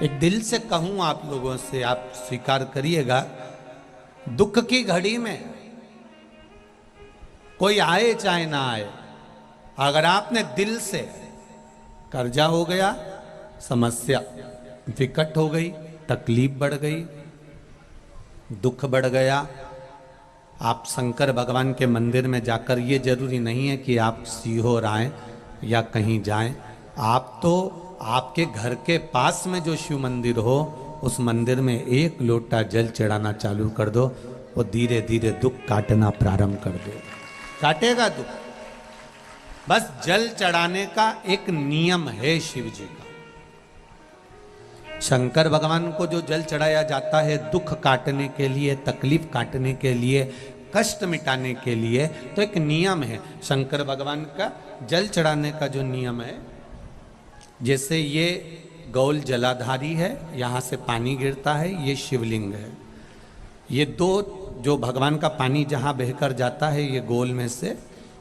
एक दिल से कहूं आप लोगों से, आप स्वीकार करिएगा, दुख की घड़ी में कोई आए चाहे ना आए, अगर आपने दिल से, कर्जा हो गया, समस्या विकट हो गई, तकलीफ बढ़ गई, दुख बढ़ गया, आप शंकर भगवान के मंदिर में जाकर, ये जरूरी नहीं है कि आप सीहोर आए या कहीं जाएं, आप तो आपके घर के पास में जो शिव मंदिर हो उस मंदिर में एक लोटा जल चढ़ाना चालू कर दो, वो धीरे धीरे दुख काटना प्रारंभ कर दे, काटेगा दुख। बस जल चढ़ाने का एक नियम है शिव जी का। शंकर भगवान को जो जल चढ़ाया जाता है दुख काटने के लिए, तकलीफ काटने के लिए, कष्ट मिटाने के लिए, तो एक नियम है शंकर भगवान का जल चढ़ाने का जो नियम है। जैसे ये गौल जलाधारी है, यहाँ से पानी गिरता है, ये शिवलिंग है। ये दो जो भगवान का पानी जहाँ बहकर जाता है ये गोल में से,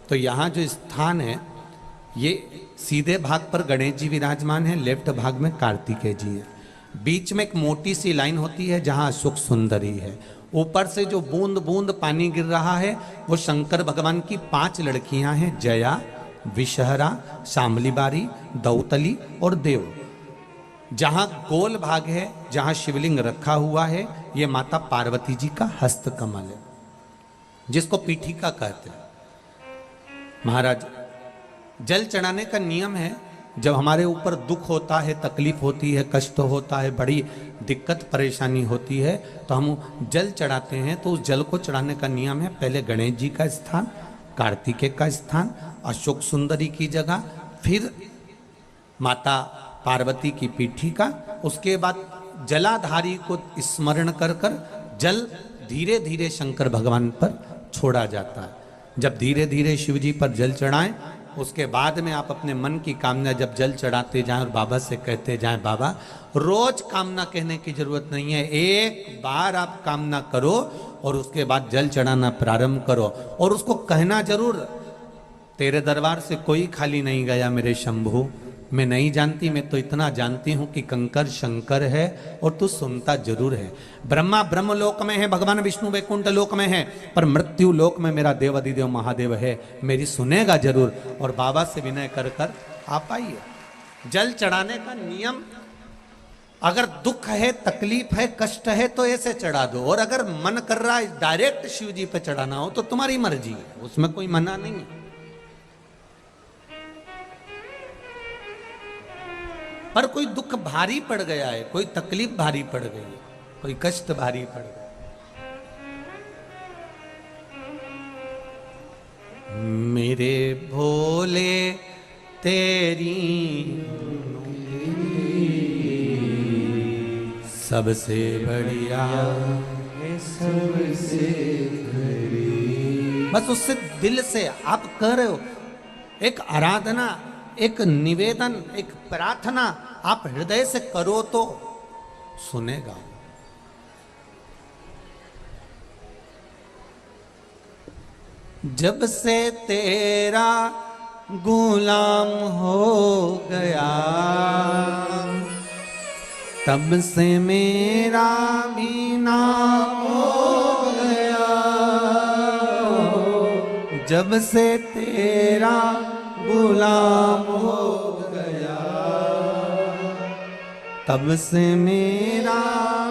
तो यहाँ जो स्थान है ये सीधे भाग पर गणेश जी विराजमान है, लेफ्ट भाग में कार्तिकेय जी है, बीच में एक मोटी सी लाइन होती है जहाँ अशोक सुंदरी है। ऊपर से जो बूंद बूंद पानी गिर रहा है वो शंकर भगवान की 5 लड़कियां हैं, जया, विषहरा, शामली बारी, दौतली और देव। जहां गोल भाग है, जहां शिवलिंग रखा हुआ है, ये माता पार्वती जी का हस्त कमल है, जिसको पीठिका कहते हैं। महाराज, जल चढ़ाने का नियम है, जब हमारे ऊपर दुख होता है, तकलीफ होती है, कष्ट होता है, बड़ी दिक्कत परेशानी होती है, तो हम जल चढ़ाते हैं। तो उस जल को चढ़ाने का नियम है, पहले गणेश जी का स्थान, कार्तिकेय का स्थान, अशोक सुंदरी की जगह, फिर माता पार्वती की पीठिका, उसके बाद जलाधारी को स्मरण कर कर जल धीरे धीरे शंकर भगवान पर छोड़ा जाता है। जब धीरे धीरे शिव जी पर जल चढ़ाएं, उसके बाद में आप अपने मन की कामना जब जल चढ़ाते जाएं और बाबा से कहते जाएं, बाबा रोज कामना कहने की जरूरत नहीं है, एक बार आप कामना करो और उसके बाद जल चढ़ाना प्रारंभ करो, और उसको कहना जरूर, तेरे दरबार से कोई खाली नहीं गया मेरे शंभू, मैं नहीं जानती, मैं तो इतना जानती हूं कि कंकर शंकर है और तू सुनता जरूर है। ब्रह्मा ब्रह्म लोक में है, भगवान विष्णु वैकुंठ लोक में है, पर मृत्यु लोक में मेरा देव अधिदेव महादेव है, मेरी सुनेगा जरूर। और बाबा से विनय कर कर आप आइए। जल चढ़ाने का नियम, अगर दुख है, तकलीफ है, कष्ट है तो ऐसे चढ़ा दो, और अगर मन कर रहा है डायरेक्ट शिव जी पे चढ़ाना हो तो तुम्हारी मर्जी है, उसमें कोई मना नहीं है। पर कोई दुख भारी पड़ गया है, कोई तकलीफ भारी पड़ गई है, कोई कष्ट भारी पड़ गया, मेरे भोले तेरी सबसे बढ़िया, सबसे बस उससे दिल से आप कर रहे हो, एक आराधना, एक निवेदन, एक प्रार्थना आप हृदय से करो तो सुनेगा। जब से तेरा गुलाम हो गया, तब से मेरा भी नाम हो गया, जब से तेरा गुलाम हो गया, तब से मेरा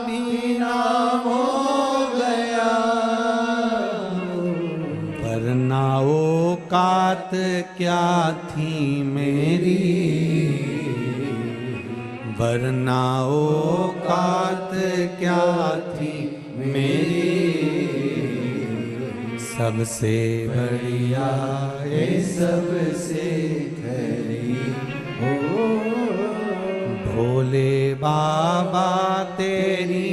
भी नाम हो गया, वरना औकात क्या थी मेरी, वरना औकात क्या थी मेरी, सबसे बढ़िया है सबसे खरी हो, भोले बाबा तेरी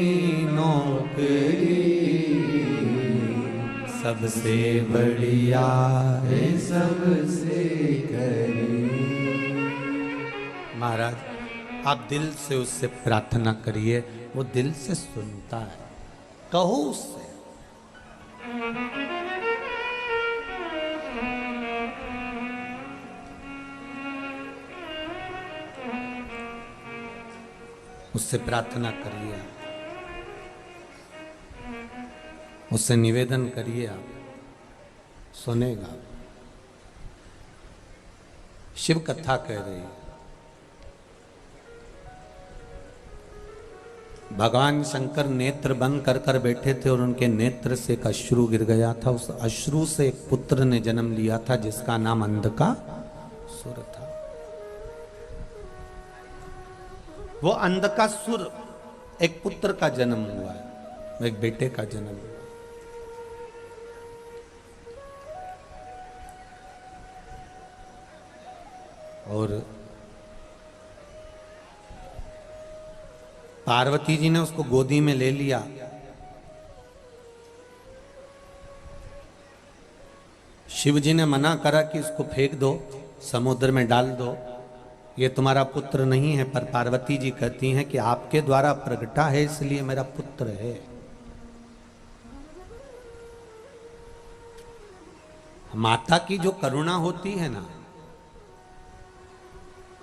नौकरी, सबसे बढ़िया है सबसे खरी। महाराज, आप दिल से उससे प्रार्थना करिए, वो दिल से सुनता है, कहो उससे। उससे प्रार्थना करिए आप, उससे निवेदन करिए आप, सुनेगा। शिव कथा कह रही है, भगवान शंकर नेत्र बंद कर कर बैठे थे और उनके नेत्र से एक अश्रु गिर गया था। उस अश्रु से एक पुत्र ने जन्म लिया था जिसका नाम अंधकासुर था। वो अंधकासुर एक पुत्र का जन्म हुआ है, एक बेटे का जन्म हुआ। और पार्वती जी ने उसको गोदी में ले लिया। शिव जी ने मना करा कि इसको फेंक दो, समुद्र में डाल दो, ये तुम्हारा पुत्र नहीं है। पर पार्वती जी कहती हैं कि आपके द्वारा प्रगटा है इसलिए मेरा पुत्र है। माता की जो करुणा होती है ना,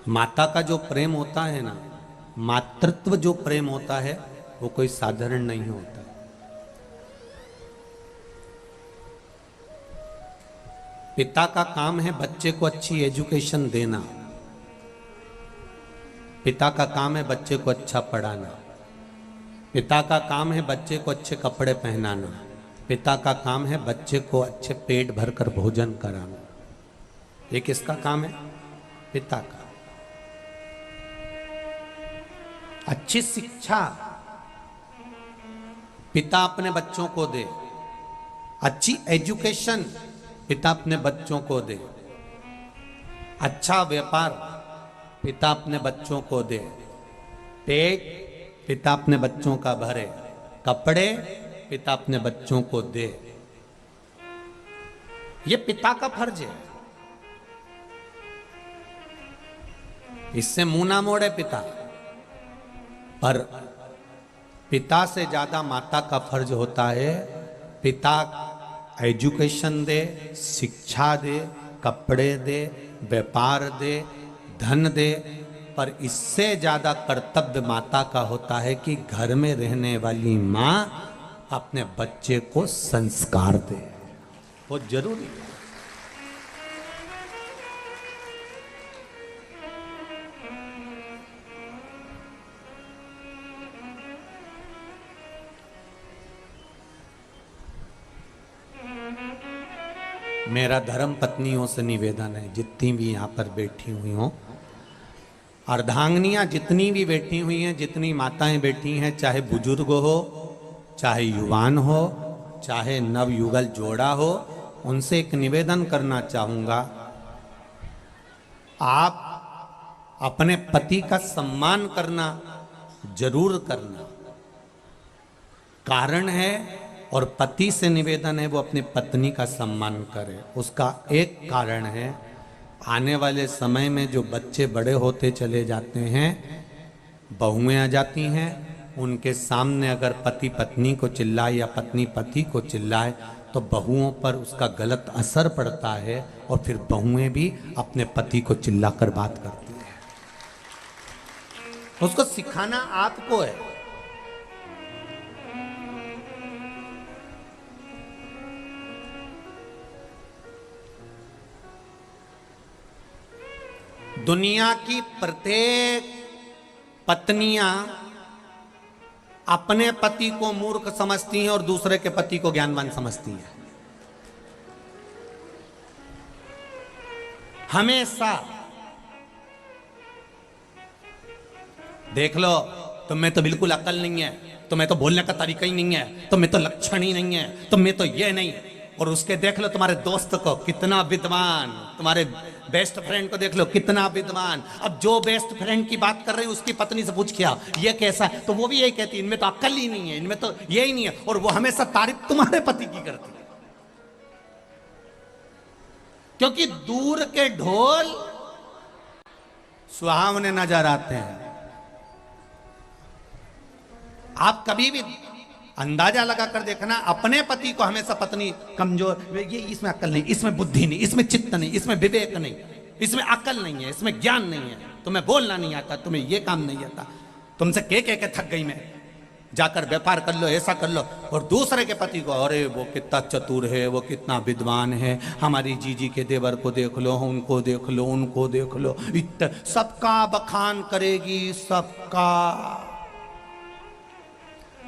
माता का जो प्रेम होता है ना, मातृत्व जो प्रेम होता है वो कोई साधारण नहीं होता। पिता का काम है बच्चे को अच्छी एजुकेशन देना, पिता का काम है बच्चे को अच्छा पढ़ाना, पिता का काम है बच्चे को अच्छे कपड़े पहनाना, पिता का काम है बच्चे को अच्छे पेट भरकर भोजन कराना। ये किसका काम है? पिता का। अच्छी शिक्षा पिता अपने बच्चों को दे, अच्छी एजुकेशन पिता अपने बच्चों को दे, अच्छा व्यापार पिता अपने बच्चों को दे, पेट पिता अपने बच्चों का भरे, कपड़े पिता अपने बच्चों को दे। ये पिता का फर्ज है। इससे मुंह ना मोड़े पिता, पर पिता से ज्यादा माता का फर्ज होता है। पिता एजुकेशन दे, शिक्षा दे, कपड़े दे, व्यापार दे, धन दे, पर इससे ज्यादा कर्तव्य माता का होता है कि घर में रहने वाली माँ अपने बच्चे को संस्कार दे। बहुत जरूरी है। मेरा धर्म पत्नियों से निवेदन है, जितनी भी यहाँ पर बैठी हुई हों, अर्धांगिनियाँ जितनी भी बैठी हुई हैं, जितनी माताएं बैठी हैं, चाहे बुजुर्ग हो, चाहे युवान हो, चाहे नवयुगल जोड़ा हो, उनसे एक निवेदन करना चाहूँगा, आप अपने पति का सम्मान करना जरूर करना। कारण है, और पति से निवेदन है वो अपनी पत्नी का सम्मान करे। उसका एक कारण है, आने वाले समय में जो बच्चे बड़े होते चले जाते हैं, बहुएं आ जाती हैं, उनके सामने अगर पति पत्नी को चिल्लाए या पत्नी पति को चिल्लाए तो बहुओं पर उसका गलत असर पड़ता है, और फिर बहुएं भी अपने पति को चिल्लाकर बात करती हैं। उसको सिखाना आपको है। दुनिया की प्रत्येक पत्नियां अपने पति को मूर्ख समझती हैं और दूसरे के पति को ज्ञानवान समझती हैं। हमेशा देख लो, तुम्हें तो बिल्कुल अकल नहीं है, तुम्हें तो बोलने का तरीका ही नहीं है, तुम्हें तो लक्षण ही नहीं है, तुम्हें तो ये नहीं। और उसके देख लो तुम्हारे दोस्त को कितना विद्वान, तुम्हारे बेस्ट फ्रेंड को देख लो कितना विद्वान। अब जो बेस्ट फ्रेंड की बात कर रहे हैं उसकी पत्नी से पूछ किया ये कैसा है, तो वो भी यही कहती है इनमें तो अक्ल ही नहीं है, इनमें तो ये ही नहीं है। और वो हमेशा तारीफ तुम्हारे पति की करती है, क्योंकि दूर के ढोल सुहावने नजर आते हैं। आप कभी भी अंदाजा लगा कर देखना, अपने पति को हमेशा पत्नी कमजोर, ये इसमें अक्ल नहीं, इसमें बुद्धि नहीं, इसमें चित्त नहीं, इसमें विवेक नहीं, इसमें अक्ल नहीं है, इसमें ज्ञान नहीं है, तुम्हें बोलना नहीं आता, तुम्हें ये काम नहीं आता। तुमसे कह के थक गई मैं, जाकर व्यापार कर लो, ऐसा कर लो। और दूसरे के पति को, अरे वो कितना चतुर है, वो कितना विद्वान है, हमारी जीजी के देवर को देख लो, उनको देख लो, उनको देख लो, इतना सबका बखान करेगी, सबका।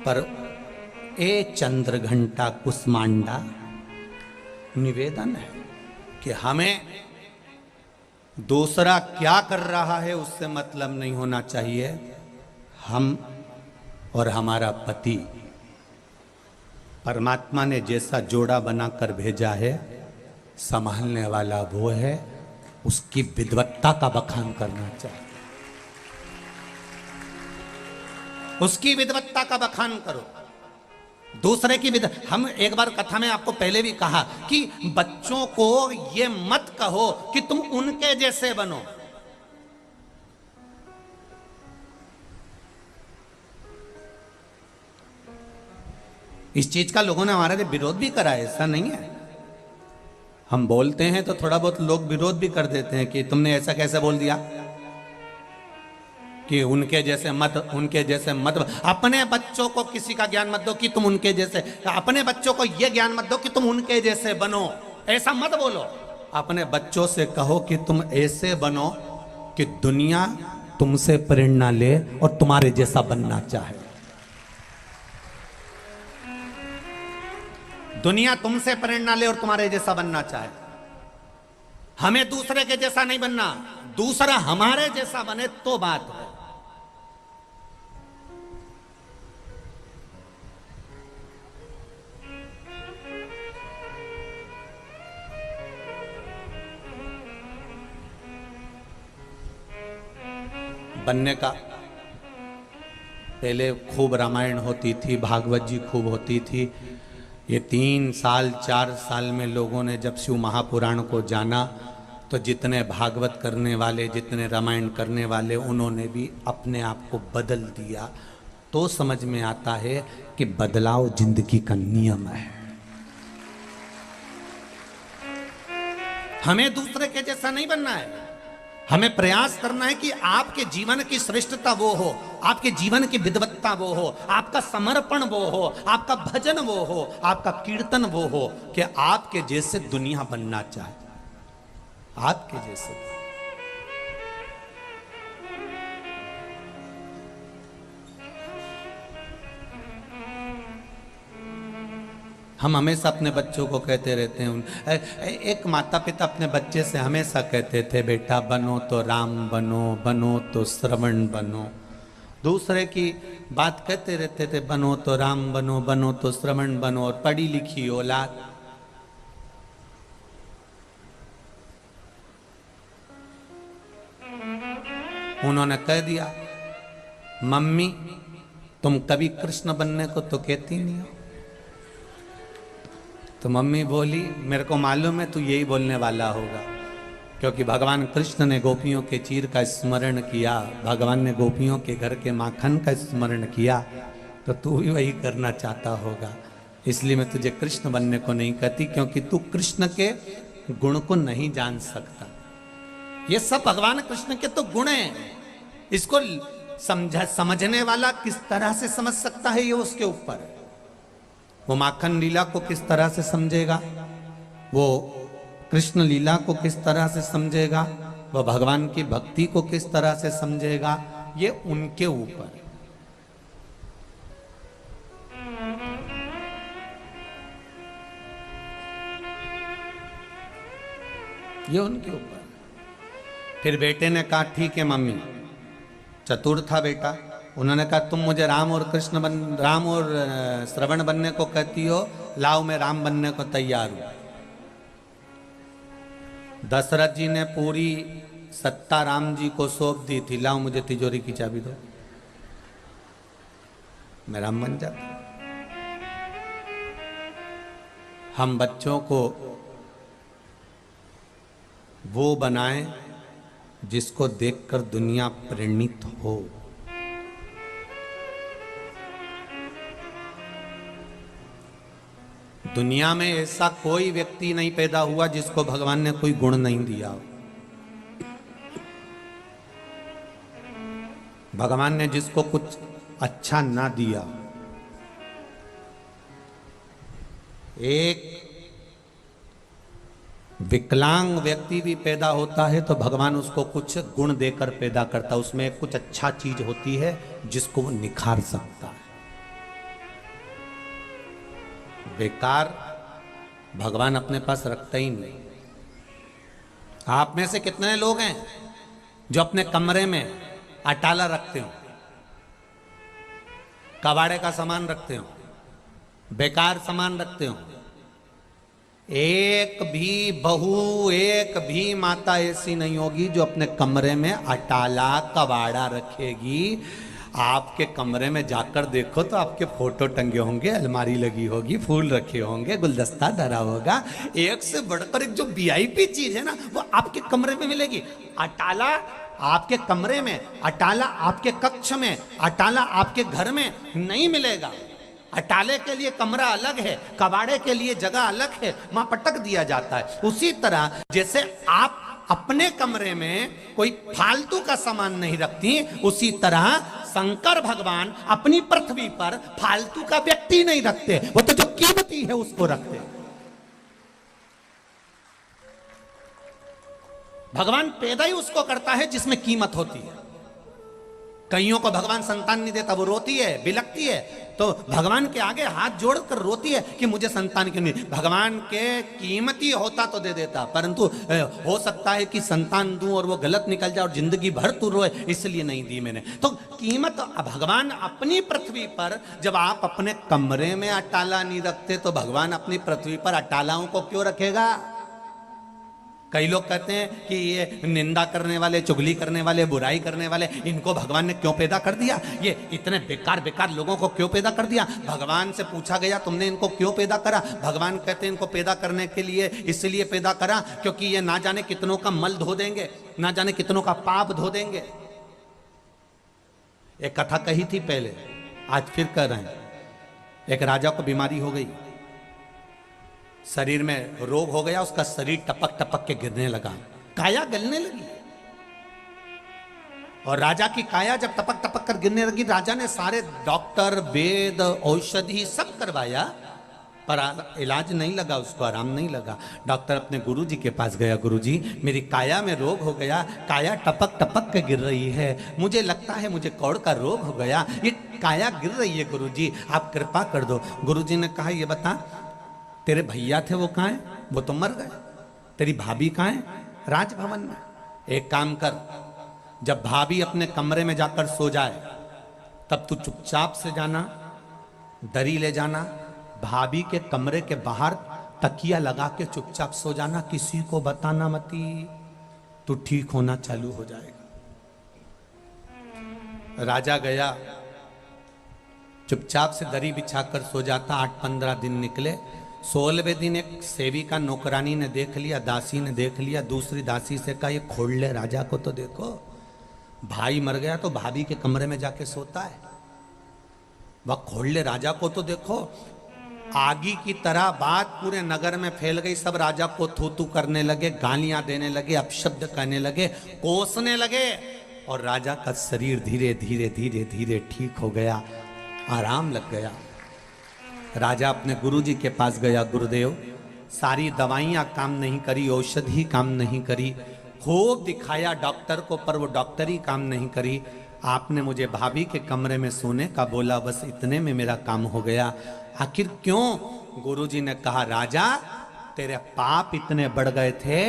पर ए चंद्र घंटा कुसमांडा, निवेदन है कि हमें दूसरा क्या कर रहा है उससे मतलब नहीं होना चाहिए। हम और हमारा पति, परमात्मा ने जैसा जोड़ा बनाकर भेजा है, संभालने वाला वो है, उसकी विद्वत्ता का बखान करना चाहिए। उसकी विद्वत्ता का बखान करो, दूसरे की हम एक बार कथा में आपको पहले भी कहा कि बच्चों को ये मत कहो कि तुम उनके जैसे बनो। इस चीज का लोगों ने हमारे लिए विरोध भी करा है, ऐसा नहीं है। हम बोलते हैं तो थोड़ा बहुत लोग विरोध भी कर देते हैं कि तुमने ऐसा कैसे बोल दिया, कि उनके जैसे मत, उनके जैसे मत। अपने बच्चों को किसी का ज्ञान मत दो कि तुम उनके जैसे, अपने बच्चों को यह ज्ञान मत दो कि तुम उनके जैसे बनो, ऐसा मत बोलो। अपने बच्चों से कहो कि तुम ऐसे बनो कि दुनिया तुमसे प्रेरणा ले और तुम्हारे जैसा बनना चाहे। दुनिया तुमसे प्रेरणा ले और तुम्हारे जैसा बनना चाहे। हमें दूसरे के जैसा नहीं बनना, दूसरा हमारे जैसा बने तो बात है। बनने का पहले खूब रामायण होती थी, भागवत जी खूब होती थी। ये 3 साल 4 साल में लोगों ने जब शिव महापुराण को जाना तो जितने भागवत करने वाले, जितने रामायण करने वाले, उन्होंने भी अपने आप को बदल दिया। तो समझ में आता है कि बदलाव जिंदगी का नियम है। हमें दूसरे के जैसा नहीं बनना है, हमें प्रयास करना है कि आपके जीवन की श्रेष्ठता वो हो, आपके जीवन की विद्वत्ता वो हो, आपका समर्पण वो हो, आपका भजन वो हो, आपका कीर्तन वो हो कि आपके जैसे दुनिया बनना चाहे, आपके जैसे। हम हमेशा अपने बच्चों को कहते रहते हैं, एक माता पिता अपने बच्चे से हमेशा कहते थे, बेटा बनो तो राम बनो, बनो तो श्रवण बनो। दूसरे की बात कहते रहते थे, बनो तो राम बनो, बनो तो श्रवण बनो। और पढ़ी लिखी औलाद, उन्होंने कह दिया, मम्मी तुम कभी कृष्ण बनने को तो कहती नहीं हो। तो मम्मी बोली, मेरे को मालूम है तू यही बोलने वाला होगा, क्योंकि भगवान कृष्ण ने गोपियों के चीर का स्मरण किया, भगवान ने गोपियों के घर के माखन का स्मरण किया, तो तू भी वही करना चाहता होगा। इसलिए मैं तुझे कृष्ण बनने को नहीं कहती, क्योंकि तू कृष्ण के गुण को नहीं जान सकता। ये सब भगवान कृष्ण के तो गुण हैं, इसको समझने वाला किस तरह से समझ सकता है, ये उसके ऊपर है। वो माखन लीला को किस तरह से समझेगा, वो कृष्ण लीला को किस तरह से समझेगा, वो भगवान की भक्ति को किस तरह से समझेगा, ये उनके ऊपर। ये उनके ऊपर। फिर बेटे ने कहा, ठीक है मम्मी, चतुर था बेटा, उन्होंने कहा तुम मुझे राम और राम और श्रवण बनने को कहती हो, लाओ मैं राम बनने को तैयार हूं। दशरथ जी ने पूरी सत्ता राम जी को सौंप दी थी, लाओ मुझे तिजोरी की चाबी दो, मैं राम बन जाता। हम बच्चों को वो बनाएं जिसको देखकर दुनिया प्रेरित हो। दुनिया में ऐसा कोई व्यक्ति नहीं पैदा हुआ जिसको भगवान ने कोई गुण नहीं दिया हो। भगवान ने जिसको कुछ अच्छा ना दिया, एक विकलांग व्यक्ति भी पैदा होता है तो भगवान उसको कुछ गुण देकर पैदा करता है, उसमें कुछ अच्छा चीज होती है जिसको वो निखार सकता है। बेकार भगवान अपने पास रखता ही नहीं। आप में से कितने लोग हैं जो अपने कमरे में अटाला रखते हो, कबाड़े का सामान रखते हो, बेकार सामान रखते हो? एक भी बहू, एक भी माता ऐसी नहीं होगी जो अपने कमरे में अटाला कबाड़ा रखेगी। आपके कमरे में जाकर देखो तो आपके फोटो टंगे होंगे, अलमारी लगी होगी, फूल रखे होंगे, गुलदस्ता धरा होगा। एक से बढ़कर एक जो वीआईपी चीज है ना वो आपके कमरे में मिलेगी। अटाला आपके कमरे में, अटाला आपके कक्ष में, अटाला आपके घर में नहीं मिलेगा। अटाले के लिए कमरा अलग है, कबाड़े के लिए जगह अलग है, वहां पटक दिया जाता है। उसी तरह जैसे आप अपने कमरे में कोई फालतू का सामान नहीं रखती, उसी तरह शंकर भगवान अपनी पृथ्वी पर फालतू का व्यक्ति नहीं रखते, वो तो जो कीमती है उसको रखते। भगवान पैदा ही उसको करता है जिसमें कीमत होती है। कईयों को भगवान संतान नहीं देता, वो रोती है, बिलकती है, तो भगवान के आगे हाथ जोड़कर रोती है कि मुझे संतान क्यों नहीं। भगवान के कीमती होता तो दे देता, परंतु हो सकता है कि संतान दूं और वो गलत निकल जाए और जिंदगी भर तू रोए, इसलिए नहीं दी मैंने। तो कीमत भगवान अपनी पृथ्वी पर, जब आप अपने कमरे में अटाला नहीं रखते तो भगवान अपनी पृथ्वी पर अटालाओं को क्यों रखेगा? कई लोग कहते हैं कि ये निंदा करने वाले, चुगली करने वाले, बुराई करने वाले, इनको भगवान ने क्यों पैदा कर दिया? ये इतने बेकार बेकार लोगों को क्यों पैदा कर दिया? भगवान से पूछा गया तुमने इनको क्यों पैदा करा? भगवान कहते हैं इनको पैदा करने के लिए इसलिए पैदा करा क्योंकि ये ना जाने कितनों का मल धो देंगे, ना जाने कितनों का पाप धो देंगे। एक कथा कही थी पहले, आज फिर कह रहे हैं। एक राजा को बीमारी हो गई, शरीर में रोग हो गया, उसका शरीर टपक टपक के गिरने लगा, काया गलने लगी। और राजा की काया जब टपक टपक कर गिरने लगी, राजा ने सारे डॉक्टर, वेद, औषधि सब करवाया, पर इलाज नहीं लगा, उसको आराम नहीं लगा। डॉक्टर अपने गुरुजी के पास गया, गुरुजी मेरी काया में रोग हो गया, काया टपक टपक के गिर रही है, मुझे लगता है मुझे कौड़ का रोग हो गया, ये काया गिर रही है गुरुजी, आप कृपा कर दो। गुरुजी ने कहा ये बता, तेरे भैया थे वो कहाँ हैं? वो तो मर गए। तेरी भाभी कहाँ है? राजभवन में। एक काम कर, जब भाभी अपने कमरे में जाकर सो जाए तब तू चुपचाप से जाना, दरी ले जाना, भाभी के कमरे के बाहर तकिया लगा के चुपचाप सो जाना, किसी को बताना मती, तू ठीक होना चालू हो जाएगा। राजा गया, चुपचाप से दरी बिछाकर सो जाता। 8-15 दिन निकले। 16वें दिन एक सेविका नौकरानी ने देख लिया, दासी ने देख लिया, दूसरी दासी से कहा ये खोल ले राजा को तो देखो, भाई मर गया तो भाभी के कमरे में जाके सोता है, वह खोल ले राजा को तो देखो। आगी की तरह बात पूरे नगर में फैल गई, सब राजा को थू थू करने लगे, गालियां देने लगे, अपशब्द कहने लगे, कोसने लगे, और राजा का शरीर धीरे धीरे धीरे धीरे ठीक हो गया, आराम लग गया। राजा अपने गुरुजी के पास गया, गुरुदेव सारी दवाइयाँ काम नहीं करी, औषधि काम नहीं करी, खूब दिखाया डॉक्टर को, पर वो डॉक्टरी काम नहीं करी, आपने मुझे भाभी के कमरे में सोने का बोला, बस इतने में मेरा काम हो गया। आखिर क्यों? गुरुजी ने कहा राजा तेरे पाप इतने बढ़ गए थे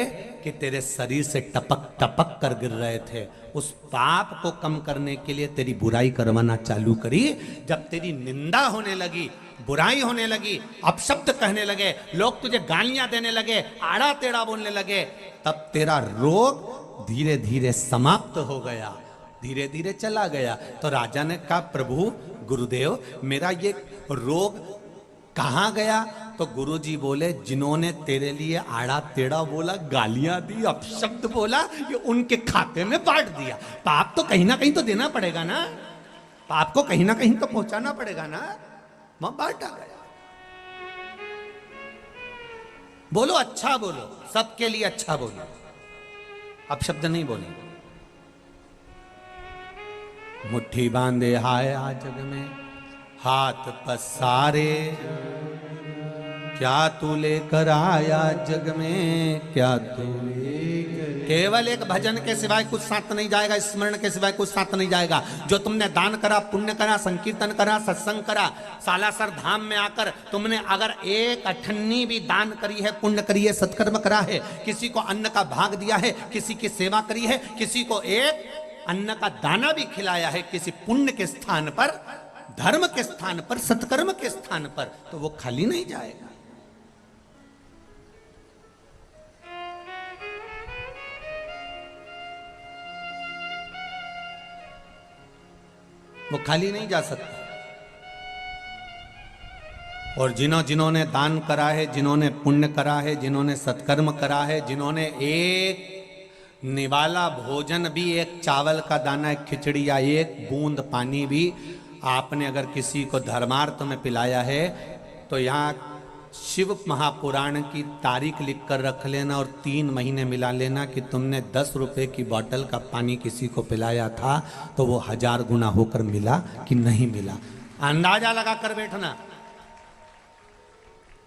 कि तेरे शरीर से टपक टपक कर गिर रहे थे, उस पाप को कम करने के लिए तेरी बुराई करवाना चालू करी। जब तेरी निंदा होने लगी, बुराई होने लगी, अपशब्द कहने लगे, लोग तुझे गालियां देने लगे, आड़ा टेढ़ा बोलने लगे, तब तेरा रोग धीरे धीरे समाप्त हो गया, धीरे धीरे चला गया। तो राजा ने कहा प्रभु गुरुदेव मेरा ये रोग कहाँ गया? तो गुरुजी बोले जिन्होंने तेरे लिए आड़ा टेढ़ा बोला, गालियां दी, अपशब्द बोला, ये उनके खाते में बांट दिया। पाप तो कहीं ना कहीं तो देना पड़ेगा ना, पाप को कहीं ना कहीं तो पहुंचाना पड़ेगा ना, वहां बांटा गया। बोलो अच्छा बोलो, सबके लिए अच्छा बोलो, अपशब्द नहीं बोलेंगे। मुट्ठी बांधे आया जग में, हाथ पसारे, क्या तू लेकर आया जग में, क्या तू केवल एक भजन के सिवाय कुछ साथ नहीं जाएगा, स्मरण के सिवाय कुछ साथ नहीं जाएगा। जो तुमने दान करा, पुण्य करा, संकीर्तन करा, सत्संग करा, सालासर धाम में आकर तुमने अगर एक अठन्नी भी दान करी है, पुण्य करी है, सत्कर्म करा है, किसी को अन्न का भाग दिया है, किसी की सेवा करी है, किसी को एक अन्न का दाना भी खिलाया है, किसी पुण्य के स्थान पर, धर्म के स्थान पर, सत्कर्म के स्थान पर, तो वो खाली नहीं जाएगा। वो खाली नहीं जा सकता। और जिन्होंने दान करा है, जिन्होंने पुण्य करा है, जिन्होंने सत्कर्म करा है, जिन्होंने एक निवाला भोजन भी, एक चावल का दाना, एक खिचड़ी या एक बूंद पानी भी आपने अगर किसी को धर्मार्थ में पिलाया है, तो यहाँ शिव महापुराण की तारीख लिख कर रख लेना और 3 महीने मिला लेना कि तुमने 10 रुपए की बोतल का पानी किसी को पिलाया था, तो वो 1000 गुना होकर मिला कि नहीं मिला। अंदाजा लगा कर बैठना।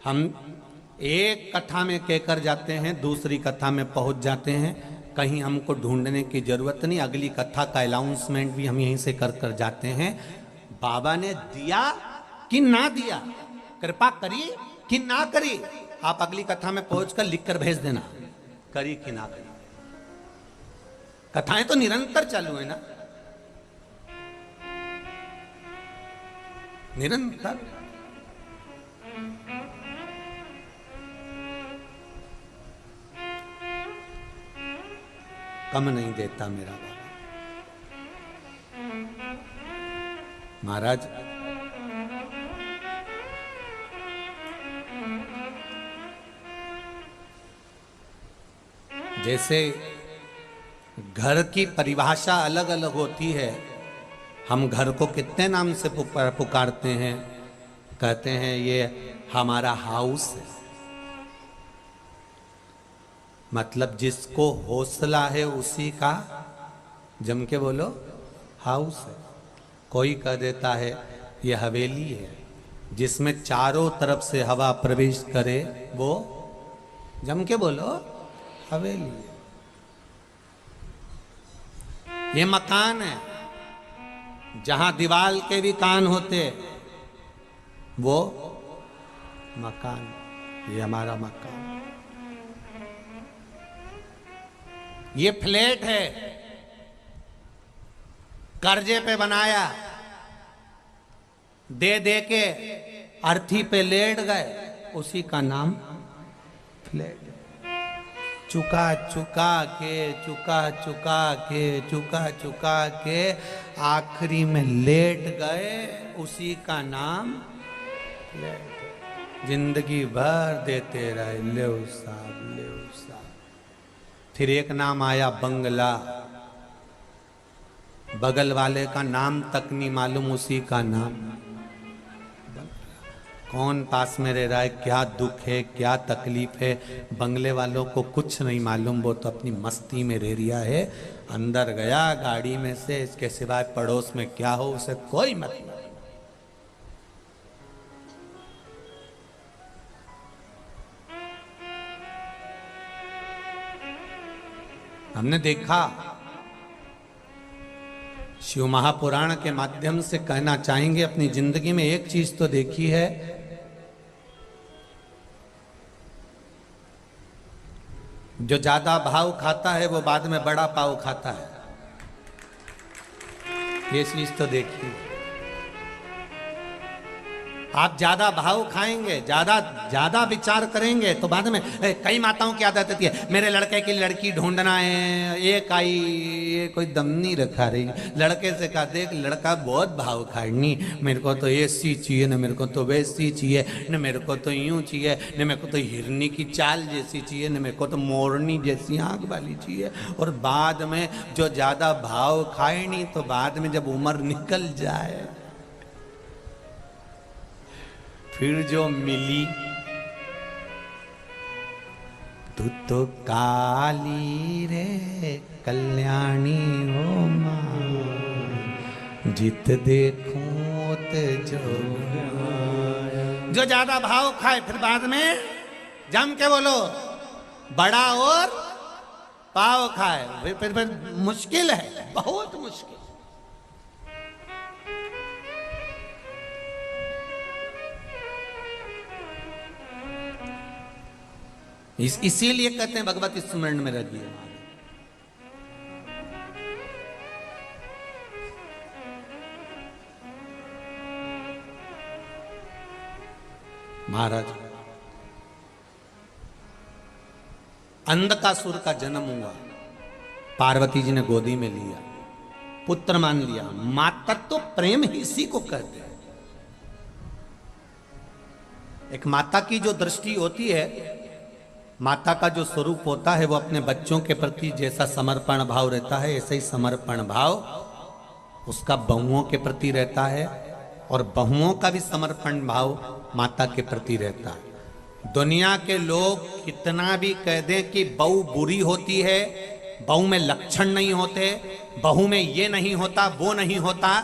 हम एक कथा में कहकर जाते हैं, दूसरी कथा में पहुंच जाते हैं, कहीं हमको ढूंढने की जरूरत नहीं। अगली कथा का अनाउंसमेंट भी हम यहीं से कर कर जाते हैं। बाबा ने दिया कि ना दिया, कृपा करी कि ना करी, आप अगली कथा में पहुंचकर लिखकर भेज देना, करी कि ना करी। कथाएं तो निरंतर चालू है ना, निरंतर। कम नहीं देता मेरा बाबा। महाराज जैसे घर की परिभाषा अलग अलग होती है, हम घर को कितने नाम से पुकारते हैं, कहते हैं ये हमारा हाउस है। मतलब जिसको हौसला है उसी का, जम के बोलो, हाउस है। कोई कह देता है ये हवेली है, जिसमें चारों तरफ से हवा प्रवेश करे, वो जम के बोलो हवेली है। ये मकान है, जहां दीवाल के भी कान होते, वो मकान, ये हमारा मकान। ये फ्लैट है, कर्जे पे बनाया, दे दे के अर्थी पे लेट गए, उसी का नाम फ्लैट। चुका चुका के, चुका चुका के, चुका चुका के आखिरी में लेट गए, उसी का नाम फ्लैट। जिंदगी भर देते रहे, ले साहब, ले साहब। फिर एक नाम आया बंगला, बगल वाले का नाम तक नहीं मालूम, उसी का नाम बंगला। कौन पास में रह रहा है, क्या दुख है, क्या तकलीफ है, बंगले वालों को कुछ नहीं मालूम। वो तो अपनी मस्ती में रह रिया है। अंदर गया गाड़ी में से, इसके सिवाय पड़ोस में क्या हो उसे कोई मतलब। हमने देखा, शिव महापुराण के माध्यम से कहना चाहेंगे, अपनी जिंदगी में एक चीज तो देखी है, जो ज्यादा भाव खाता है वो बाद में बड़ा पाव खाता है। ये चीज तो देखी। आप ज्यादा भाव खाएंगे, ज्यादा विचार करेंगे, तो बाद में कई माताओं की आदत होती है, मेरे लड़के की लड़की ढूंढना है, एक आई, ये कोई दम नहीं रखा रही। लड़के से कहा, देख लड़का बहुत भाव खानी, मेरे को तो ऐसी चाहिए, न मेरे को तो वैसी चाहिए, न मेरे को तो यूं चाहिए, न मेरे को तो हिरनी की चाल जैसी चाहिए, न मेरे को तो मोरनी जैसी आंख वाली चाहिए। और बाद में जो ज्यादा भाव खाए नहीं, तो बाद में जब उम्र निकल जाए, फिर जो मिली, तू तो काली रे कल्याणी हो माँ, जित देखूं ते जो ज्यादा भाव खाए फिर बाद में जम के बोलो बड़ा और पाव खाए, फिर मुश्किल है, बहुत मुश्किल। इसीलिए कहते हैं भगवत स्मरण में रहिए। महाराज अंधकासुर का जन्म हुआ, पार्वती जी ने गोदी में लिया, पुत्र मान लिया। मातृत्व तो प्रेम ही इसी को कहते हैं। एक माता की जो दृष्टि होती है, माता का जो स्वरूप होता है, वो अपने बच्चों के प्रति जैसा समर्पण भाव रहता है, ऐसे ही समर्पण भाव उसका बहुओं के प्रति रहता है, और बहुओं का भी समर्पण भाव माता के प्रति रहता है। दुनिया के लोग कितना भी कह दें कि बहू बुरी होती है, बहू में लक्षण नहीं होते, बहू में ये नहीं होता, वो नहीं होता,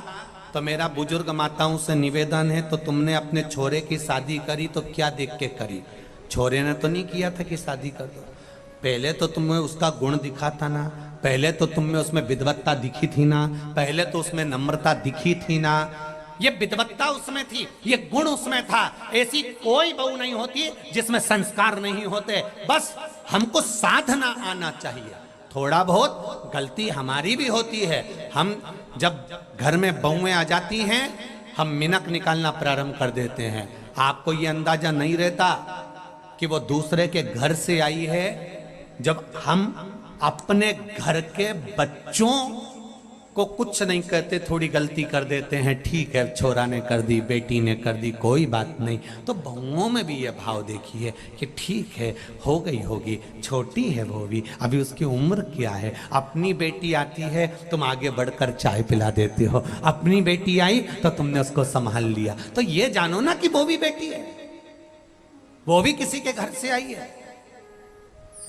तो मेरा बुजुर्ग माताओं से निवेदन है, तो तुमने अपने छोरे की शादी करी तो क्या देख के करी? छोरे ने तो नहीं किया था कि शादी कर दो। पहले तो तुम्हें उसका गुण दिखा था ना, पहले तो तुम्हें उसमें विद्वत्ता दिखी थी ना, पहले तो उसमें नम्रता दिखी थी ना, ये विद्वत्ता उसमें थी, ये गुण उसमें था। ऐसी कोई बहू नहीं होती जिसमें संस्कार नहीं होते। बस हमको साधना आना चाहिए। थोड़ा बहुत गलती हमारी भी होती है। हम जब घर में बहुएं आ जाती हैं, हम मिनक निकालना प्रारंभ कर देते हैं। आपको ये अंदाजा नहीं रहता कि वो दूसरे के घर से आई है। जब हम अपने घर के बच्चों को कुछ नहीं कहते, थोड़ी गलती कर देते हैं, ठीक है छोरा ने कर दी, बेटी ने कर दी, कोई बात नहीं, तो बहुओं में भी ये भाव देखिए कि ठीक है, हो गई होगी, छोटी है वो भी, अभी उसकी उम्र क्या है। अपनी बेटी आती है, तुम आगे बढ़कर चाय पिला देते हो, अपनी बेटी आई तो तुमने उसको संभाल लिया। तो ये जानो ना कि वो भी बेटी है, वो भी किसी के घर से आई है।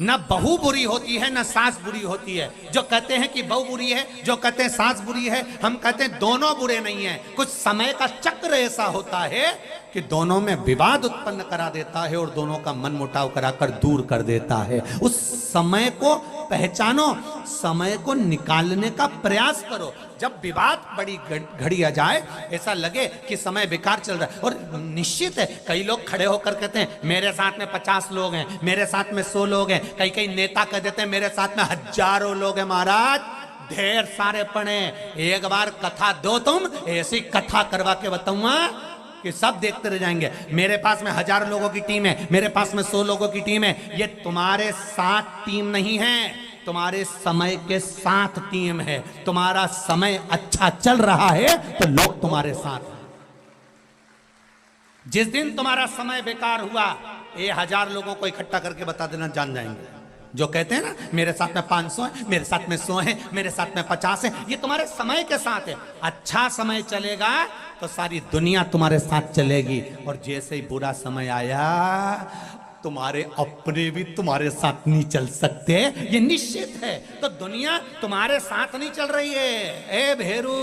ना बहू बुरी होती है, ना सास बुरी होती है। जो कहते हैं कि बहू बुरी है, जो कहते हैं सास बुरी है, हम कहते हैं दोनों बुरे नहीं है। कुछ समय का चक्र ऐसा होता है कि दोनों में विवाद उत्पन्न करा देता है और दोनों का मन मुटाव कराकर दूर कर देता है। उस समय को पहचानो, समय को निकालने का प्रयास करो। जब विवाद बड़ी घड़ी आ जाए, ऐसा लगे कि समय बेकार चल रहा है, और निश्चित है कई लोग खड़े होकर कहते हैं मेरे साथ में 50 लोग हैं, मेरे साथ में 100 लोग हैं। कई कई नेता कह देते हैं मेरे साथ में हजारों लोग हैं। महाराज ढेर सारे पढ़े, एक बार कथा दो, तुम ऐसी कथा करवा के बताऊंगा कि सब देखते रह जाएंगे। मेरे पास में 1000 लोगों की टीम है, मेरे पास में 100 लोगों की टीम है। ये तुम्हारे साथ टीम नहीं है, तुम्हारे समय के साथ टीम है। तुम्हारा समय अच्छा चल रहा है तो लोग तुम्हारे साथ हैं। जिस दिन तुम्हारा समय बेकार हुआ, ये 1000 लोगों को इकट्ठा करके बता देना, जान जाएंगे। जो कहते हैं ना मेरे साथ में 500 है, मेरे साथ में 100 है, मेरे साथ में 50 है, ये तुम्हारे समय के साथ है। अच्छा समय चलेगा तो सारी दुनिया तुम्हारे साथ चलेगी, और जैसे ही बुरा समय आया, तुम्हारे अपने भी तुम्हारे साथ नहीं चल सकते, ये निश्चित है। तो दुनिया तुम्हारे साथ नहीं चल रही है। ए भेरू,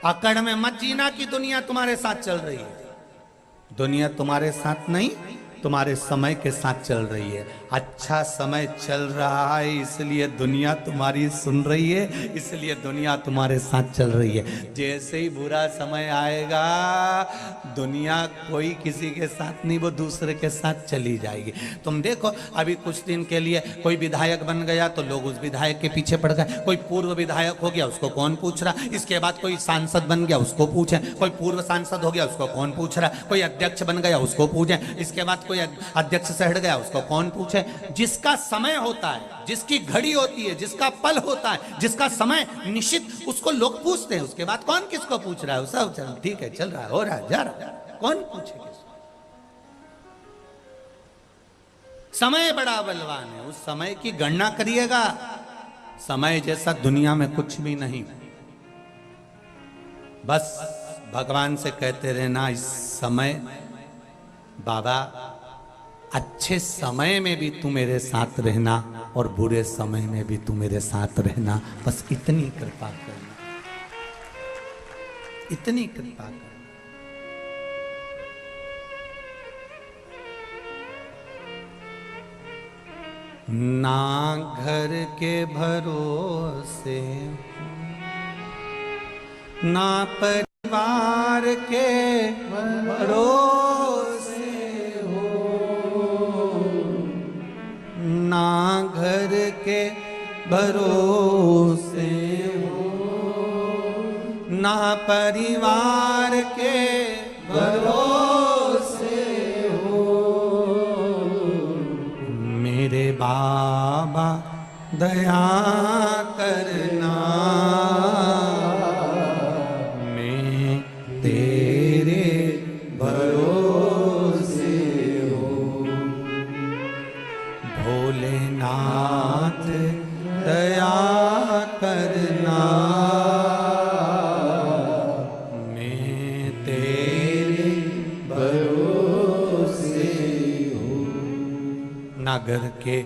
अकड़ में मत जीना कि दुनिया तुम्हारे साथ चल रही है। दुनिया तुम्हारे साथ नहीं, तुम्हारे समय के साथ चल रही है। अच्छा समय चल रहा है, इसलिए दुनिया तुम्हारी सुन रही है, इसलिए दुनिया तुम्हारे साथ चल रही है। जैसे ही बुरा समय आएगा, दुनिया कोई किसी के साथ नहीं, वो दूसरे के साथ चली जाएगी। तुम देखो, अभी कुछ दिन के लिए कोई विधायक बन गया तो लोग उस विधायक के पीछे पड़ गए। कोई पूर्व विधायक हो गया, उसको कौन पूछ रहा। इसके बाद कोई सांसद बन गया, उसको पूछे। कोई पूर्व सांसद हो गया, उसको कौन पूछ रहा। कोई अध्यक्ष बन गया, उसको पूछे। इसके बाद कोई अध्यक्ष से हट गया, उसको कौन पूछे। जिसका समय होता है, जिसकी घड़ी होती है, जिसका पल होता है, जिसका समय निश्चित, उसको लोग पूछते हैं। उसके बाद कौन किसको पूछ रहा है, सब चल ठीक है, चल रहा है, हो रहा है, जा रहा है, कौन पूछे किसको। समय बड़ा बलवान है, उस समय की गणना करिएगा। समय जैसा दुनिया में कुछ भी नहीं। बस भगवान से कहते रहना, इस समय बाबा अच्छे समय में भी तू मेरे साथ रहना, और बुरे समय में भी तू मेरे साथ रहना, बस इतनी कृपा करना, इतनी कृपा करना। ना घर के भरोसे, ना परिवार के भरोसे हो, ना घर के भरोसे हो, ना परिवार के भरोसे हो, मेरे बाबा दया करना, मैं तेरे भरोसे हूँ। भोलेनाथ दया करना, मैं तेरे भरोसे हूँ। ना घर के,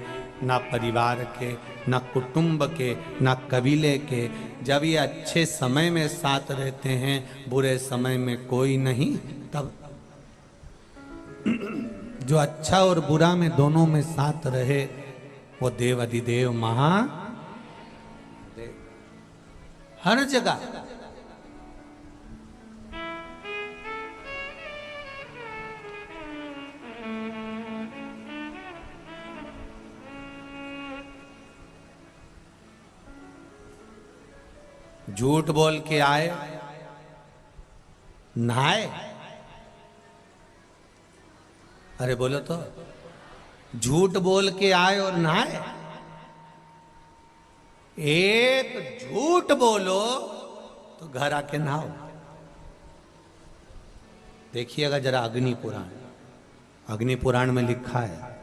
ना परिवार के, ना कुटुंब के, ना कबीले के, जब ये अच्छे समय में साथ रहते हैं, बुरे समय में कोई नहीं, तब जो अच्छा और बुरा में दोनों में साथ रहे वो देव अधिदेव महादेव हर जगह। झूठ बोल के आए, नहाए, अरे बोलो तो, झूठ बोल के आए और नहाए। एक झूठ बोलो तो घर आके नहाओ। देखिएगा जरा अग्नि पुराण, अग्नि पुराण में लिखा है,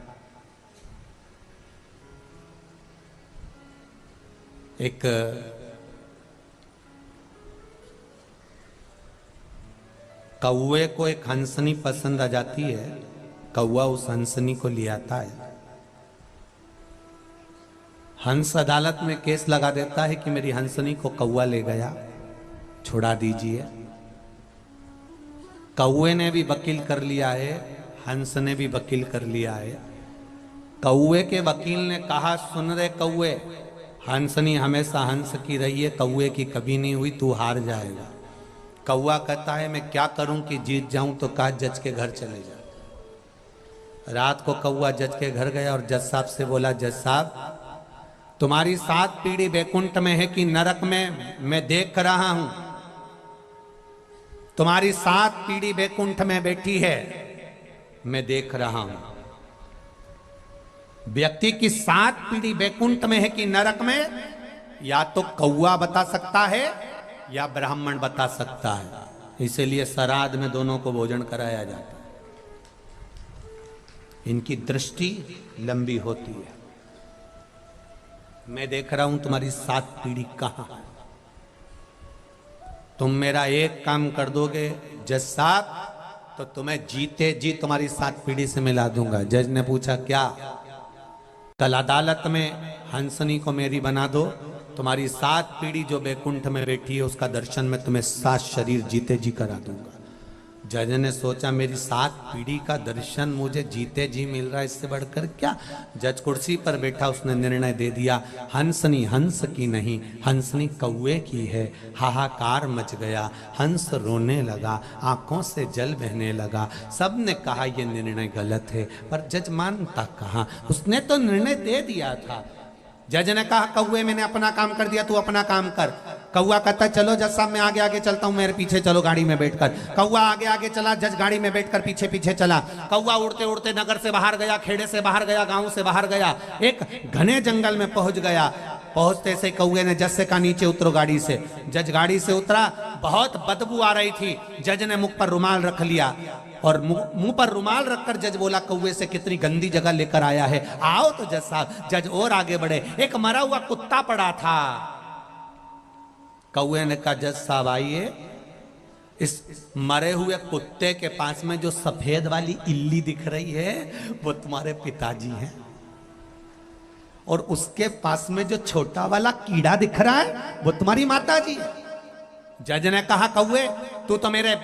एक कौवे को एक हंसनी पसंद आ जाती है। कौवा उस हंसनी को ले आता है। हंस अदालत में केस लगा देता है कि मेरी हंसनी को कौवा ले गया, छुड़ा दीजिए। कौवे ने भी वकील कर लिया है, हंस ने भी वकील कर लिया है। कौवे के वकील ने कहा, सुन रे कौवे, हंसनी हमेशा हंस की रही है, कौवे की कभी नहीं हुई, तू हार जाएगा। कौवा कहता है मैं क्या करूं कि जीत जाऊं, तो कहा जज के घर चले जा। रात को कौवा जज के घर गया और जज साहब से बोला, जज साहब तुम्हारी 7 पीढ़ी बैकुंठ में है कि नरक में, मैं देख रहा हूं। तुम्हारी 7 पीढ़ी बैकुंठ में बैठी है, मैं देख रहा हूं। व्यक्ति की 7 पीढ़ी बैकुंठ में है कि नरक में, या तो कौवा बता सकता है या ब्राह्मण बता सकता है। इसीलिए श्राद्ध में दोनों को भोजन कराया जाता है। इनकी दृष्टि लंबी होती है। मैं देख रहा हूं तुम्हारी 7 पीढ़ी कहां है। तुम मेरा एक काम कर दोगे जज साहब, तो तुम्हें जीते जी तुम्हारी 7 पीढ़ी से मिला दूंगा। जज ने पूछा क्या? कल अदालत में हंसनी को मेरी बना दो, तुम्हारी 7 पीढ़ी जो बैकुंठ में बैठी है उसका दर्शन में तुम्हें 7 शरीर जीते जी करा दूंगा। जज ने सोचा मेरी 7 पीढ़ी का दर्शन मुझे जीते जी मिल रहा है, इससे बढ़कर क्या। जज कुर्सी पर बैठा, उसने निर्णय दे दिया, हंसनी हंस की नहीं, हंसनी कौवे की है। हाहाकार मच गया, हंस रोने लगा, आंखों से जल बहने लगा। सबने कहा यह निर्णय गलत है, पर जज मानता कहाँ, उसने तो निर्णय दे दिया था। जज ने कहा कौवे मैंने अपना काम कर दिया, तू अपना काम कर। कौवा कहता चलो जज साहब मैं आगे आगे चलता हूं, मेरे पीछे चलो गाड़ी में बैठकर। कौवा आगे आगे चला, जज गाड़ी में बैठकर पीछे पीछे चला। कौवा उड़ते उड़ते नगर से बाहर गया, खेड़े से बाहर गया, गांव से बाहर गया, एक घने जंगल में पहुंच गया। पहुंचते से कौवे ने जज से कहा नीचे उतरो गाड़ी से। जज गाड़ी से उतरा, बहुत बदबू आ रही थी। जज ने मुख पर रुमाल रख लिया और मुंह पर रुमाल रखकर जज बोला कौवे से कितनी गंदी जगह लेकर आया है, आओ तो जज साहब। जज और आगे बढ़े, एक मरा हुआ कुत्ता पड़ा था। कौवे ने कहा जज साहब आइए, इस मरे हुए कुत्ते के पास में जो सफेद वाली इल्ली दिख रही है वो तुम्हारे पिताजी हैं। और उसके पास में जो छोटा वाला कीड़ा दिख रहा है वो तुम्हारी माता जी है। जज ने कहा कौवे तू तो मेरे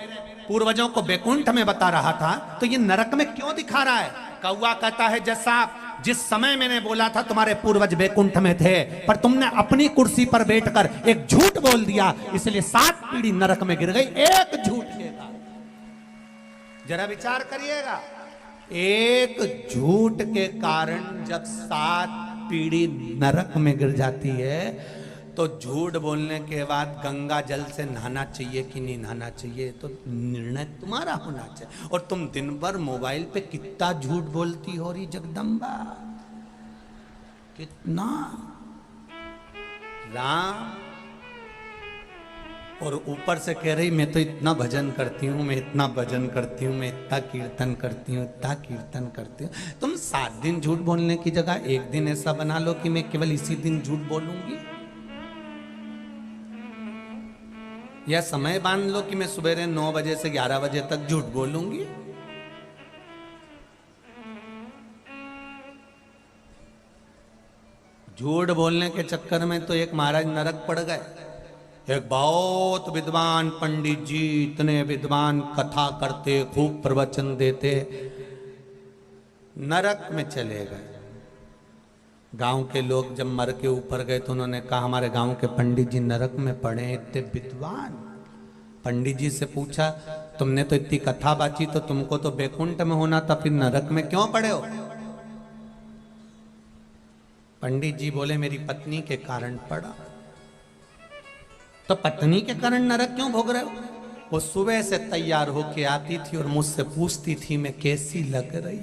पूर्वजों को बैकुंठ में बता रहा था, तो ये नरक में क्यों दिखा रहा है? कौवा कहता है जज साहब, जिस समय मैंने बोला था तुम्हारे पूर्वज बैकुंठ में थे, पर तुमने अपनी कुर्सी पर बैठकर एक झूठ बोल दिया, इसलिए 7 पीढ़ी नरक में गिर गई एक झूठ के कारण। जरा विचार करिएगा, एक झूठ के कारण जब 7 पीढ़ी नरक में गिर जाती है, तो झूठ बोलने के बाद गंगा जल से नहाना चाहिए कि नहीं नहाना चाहिए, तो निर्णय तुम्हारा होना चाहिए। और तुम दिन भर मोबाइल पे कितना झूठ बोलती हो रही जगदम्बा, कितना राम, और ऊपर से कह रही मैं तो इतना भजन करती हूँ, मैं इतना भजन करती हूँ, मैं इतना कीर्तन करती हूँ, इतना कीर्तन करती हूँ। तुम 7 दिन झूठ बोलने की जगह एक दिन ऐसा बना लो कि मैं केवल इसी दिन झूठ बोलूंगी, या समय बांध लो कि मैं सुबह 9 बजे से 11 बजे तक झूठ बोलूंगी। झूठ बोलने के चक्कर में तो एक महाराज नरक पड़ गए। एक बहुत विद्वान पंडित जी, इतने विद्वान, कथा करते, खूब प्रवचन देते, नरक में चले गए। गांव के लोग जब मर के ऊपर गए तो उन्होंने कहा हमारे गांव के पंडित जी नरक में पड़े, इतने विद्वान। पंडित जी से पूछा तुमने तो इतनी कथा बाची, तो तुमको तो बैकुंठ में होना था, फिर नरक में क्यों पड़े हो? पंडित जी बोले मेरी पत्नी के कारण पड़ा। तो पत्नी के कारण नरक क्यों भोग रहे हो? वो सुबह से तैयार होके आती थी और मुझसे पूछती थी मैं कैसी लग रही,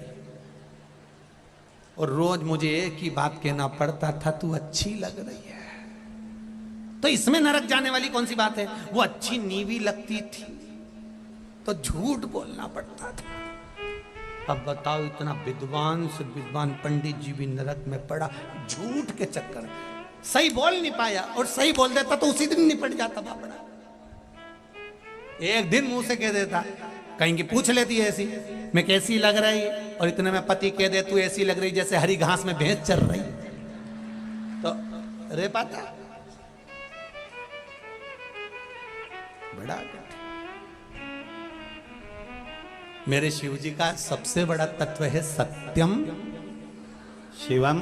और रोज मुझे एक ही बात कहना पड़ता था तू अच्छी लग रही है। तो इसमें नरक जाने वाली कौन सी बात है? वो अच्छी नीवी लगती थी तो झूठ बोलना पड़ता था। अब बताओ, इतना विद्वान से विद्वान पंडित जी भी नरक में पड़ा झूठ के चक्कर में। सही बोल नहीं पाया, और सही बोल देता तो उसी दिन निपट जाता बापड़ा। एक दिन मुंह से कह देता, कहीं की पूछ लेती है ऐसी मैं कैसी लग रही, और इतने में पति कह दे तू ऐसी लग रही जैसे हरी घास में भैंस चल रही, तो रे पाता बड़ा। मेरे शिव जी का सबसे बड़ा तत्व है सत्यम शिवम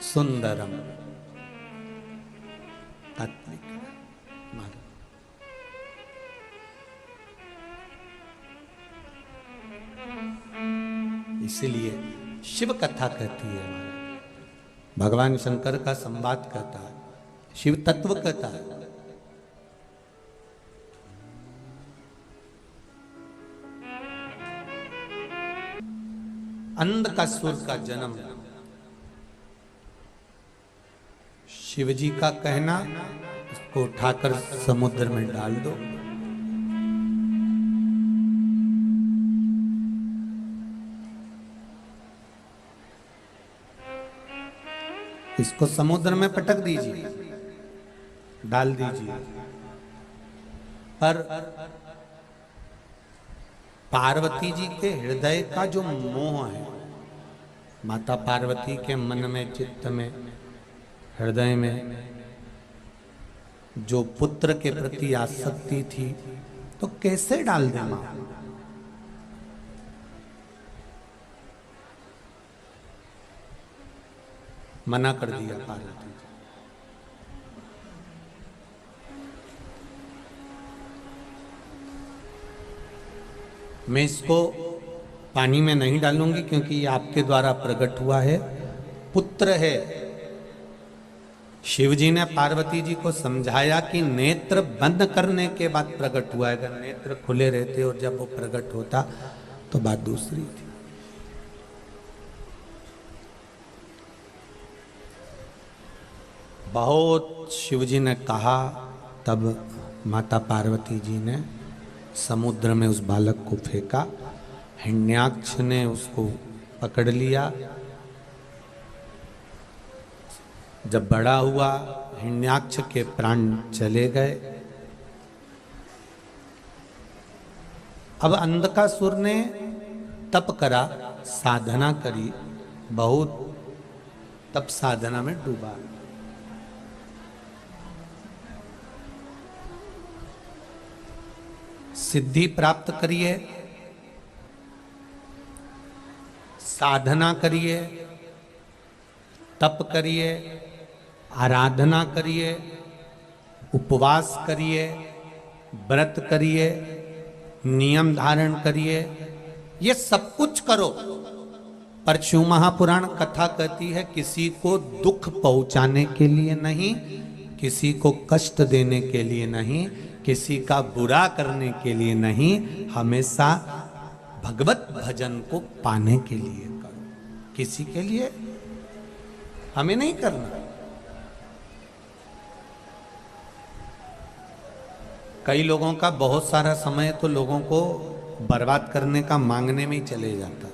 सुंदरम, तात्विक। इसीलिए शिव कथा कहती है, भगवान शंकर का संवाद कहता है, शिव तत्व कहता है। अंधकासुर का जन्म, शिव जी का कहना इसको उठाकर समुद्र में डाल दो। इसको समुद्र में पटक दीजिए, डाल दीजिए। पर पार्वती जी के हृदय का जो मोह है, माता पार्वती के मन में, चित्त में, हृदय में जो पुत्र के प्रति आसक्ति थी, तो कैसे डाल दे मां? मना कर दिया पार्वती। मैं इसको पानी में नहीं डालूंगी क्योंकि ये आपके द्वारा प्रकट हुआ है, पुत्र है। शिव जी ने पार्वती जी को समझाया कि नेत्र बंद करने के बाद प्रकट हुआ है, अगर नेत्र खुले रहते और जब वो प्रकट होता तो बात दूसरी थी। बहुत शिव जी ने कहा, तब माता पार्वती जी ने समुद्र में उस बालक को फेंका। हिरण्याक्ष ने उसको पकड़ लिया। जब बड़ा हुआ, हिरण्याक्ष के प्राण चले गए। अब अंधकासुर ने तप करा, साधना करी, बहुत तब साधना में डूबा। सिद्धि प्राप्त करिए, साधना करिए, तप करिए, आराधना करिए, उपवास करिए, व्रत करिए, नियम धारण करिए, ये सब कुछ करो, पर शिव महापुराण कथा कहती है किसी को दुख पहुंचाने के लिए नहीं, किसी को कष्ट देने के लिए नहीं, किसी का बुरा करने के लिए नहीं, हमेशा भगवत भजन को पाने के लिए करो। किसी के लिए हमें नहीं करना। कई लोगों का बहुत सारा समय तो लोगों को बर्बाद करने का मांगने में ही चले जाता।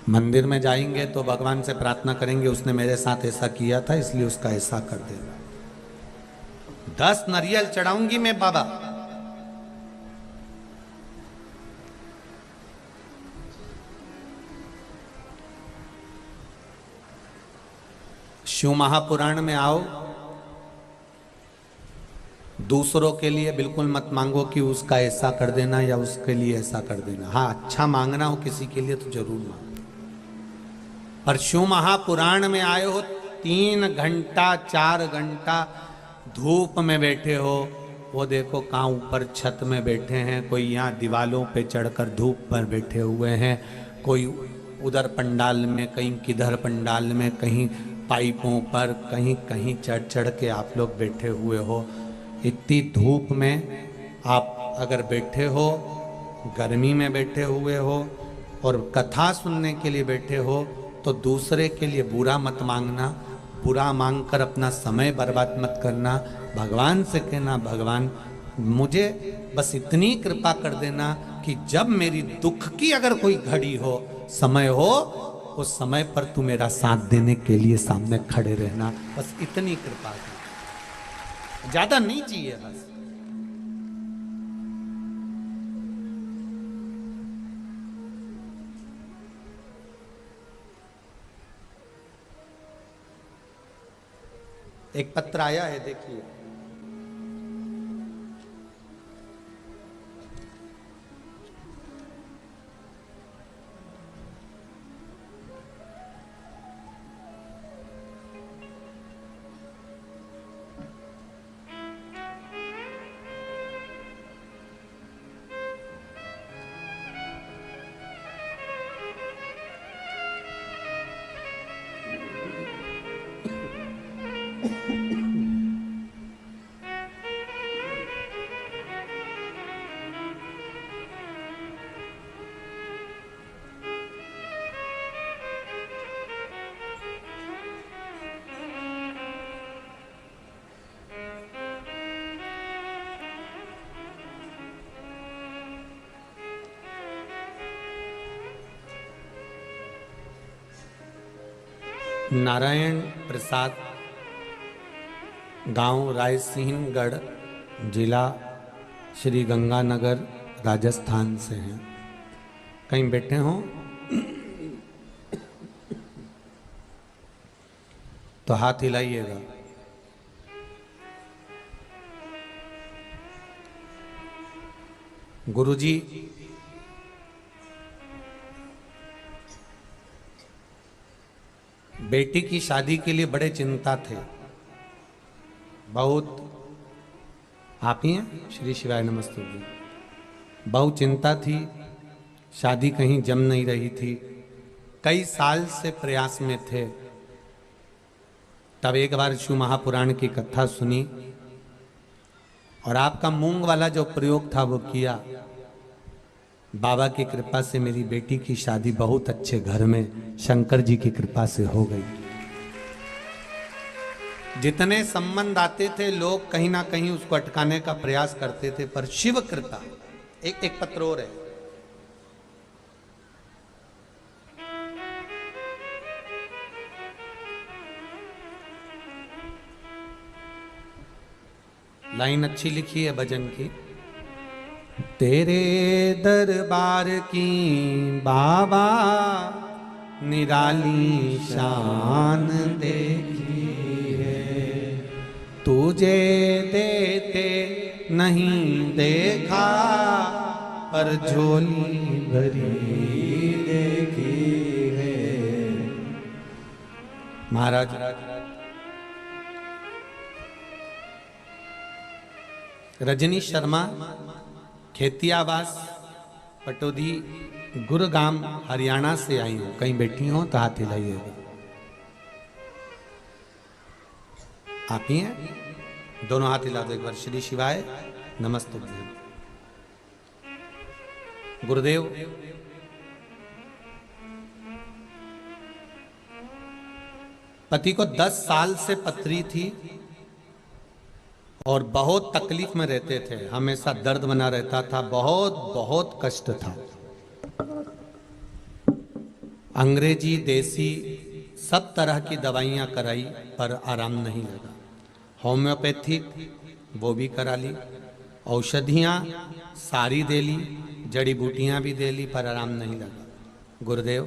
मंदिर में जाएंगे तो भगवान से प्रार्थना करेंगे उसने मेरे साथ ऐसा किया था इसलिए उसका ऐसा कर देगा। 10 नारियल चढ़ाऊंगी मैं बाबा, शिव महापुराण में आओ, दूसरों के लिए बिल्कुल मत मांगो कि उसका ऐसा कर देना या उसके लिए ऐसा कर देना। हाँ, अच्छा मांगना हो किसी के लिए तो जरूर मांगो, पर शिव महापुराण में आए हो 3 घंटा 4 घंटा धूप में बैठे हो, वो देखो कहाँ ऊपर छत में बैठे हैं, कोई यहाँ दीवालों पे चढ़कर धूप पर बैठे हुए हैं, कोई उधर पंडाल में, कहीं किधर पंडाल में, कहीं पाइपों पर, कहीं कहीं चढ़ चढ़ के आप लोग बैठे हुए हो। इतनी धूप में आप अगर बैठे हो, गर्मी में बैठे हुए हो और कथा सुनने के लिए बैठे हो, तो दूसरे के लिए बुरा मत मांगना, बुरा मांगकर अपना समय बर्बाद मत करना। भगवान से कहना, भगवान मुझे बस इतनी कृपा कर देना कि जब मेरी दुख की अगर कोई घड़ी हो, समय हो, उस समय पर तू मेरा साथ देने के लिए सामने खड़े रहना, बस इतनी कृपा कर, ज्यादा नहीं चाहिए बस। एक पत्र आया है, देखिए। नारायण प्रसाद, गांव रायसिंहगढ़, जिला श्री गंगानगर, राजस्थान से हैं। कहीं बैठे हों तो हाथ हिलाइएगा। गुरुजी बेटी की शादी के लिए बड़े चिंता थे, बहुत। आप ही हैं? श्री शिवाय नमस्ते जी। बहुत चिंता थी, शादी कहीं जम नहीं रही थी, कई साल से प्रयास में थे। तब एक बार शिव महापुराण की कथा सुनी और आपका मूंग वाला जो प्रयोग था वो किया। बाबा की कृपा से मेरी बेटी की शादी बहुत अच्छे घर में शंकर जी की कृपा से हो गई। जितने संबंध आते थे लोग कहीं ना कहीं उसको अटकाने का प्रयास करते थे, पर शिव कृपा। एक पत्र और है, लाइन अच्छी लिखी है भजन की। तेरे दरबार की बाबा निराली शान देखी है, तुझे देते नहीं देखा, पर झोली भरी देखी है। महाराज रजनी शर्मा, खेती आवास, पटोदी, गुरुग्राम, हरियाणा से आई हूं। कहीं बैठी हो तो हाथ हिलाइएगा। आप ही हैं? दोनों हाथ हिला दो एक बार। श्री शिवाय नमस्तुभ्यं। गुरुदेव, पति को 10 साल से पथरी थी और बहुत तकलीफ में रहते थे, हमेशा दर्द बना रहता था, बहुत बहुत कष्ट था। अंग्रेजी देसी सब तरह की दवाइयां कराई पर आराम नहीं लगा। होम्योपैथिक वो भी करा ली, औषधियां सारी दे ली, जड़ी बूटियां भी दे ली, पर आराम नहीं लगा। गुरुदेव,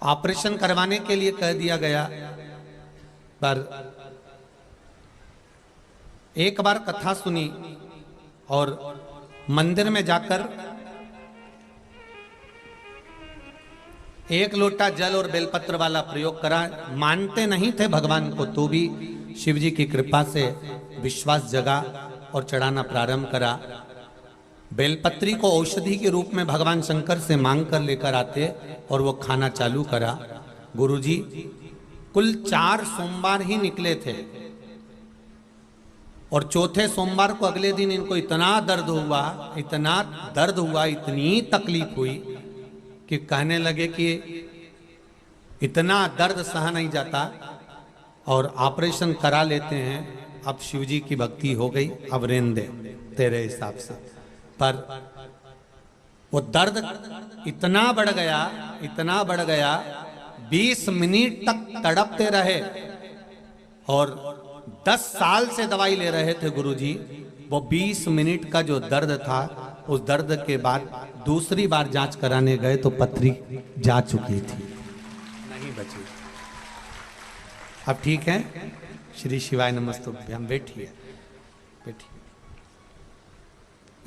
ऑपरेशन करवाने के लिए कह दिया गया, पर एक बार कथा सुनी और मंदिर में जाकर 1 लोटा जल और बेलपत्र वाला प्रयोग करा। मानते नहीं थे भगवान को, तो भी शिव जी की कृपा से विश्वास जगा और चढ़ाना प्रारंभ करा। बेलपत्री को औषधि के रूप में भगवान शंकर से मांग कर लेकर आते और वो खाना चालू करा। गुरुजी, कुल 4 सोमवार ही निकले थे और चौथे सोमवार को अगले दिन इनको इतना दर्द हुआ, इतनी तकलीफ हुई कि कहने लगे कि इतना दर्द सहा नहीं जाता और ऑपरेशन करा लेते हैं। अब शिवजी की भक्ति हो गई, अब रहने दे तेरे हिसाब से। पर वो दर्द इतना बढ़ गया 20 मिनट तक तड़पते रहे और 10 साल से दवाई ले रहे थे गुरुजी। वो 20 मिनट का जो दर्द था, उस दर्द के बाद दूसरी बार जांच कराने गए तो पथरी जा चुकी थी, नहीं बची। अब ठीक है? श्री शिवाय नमस्तुभ्यं। बैठिए।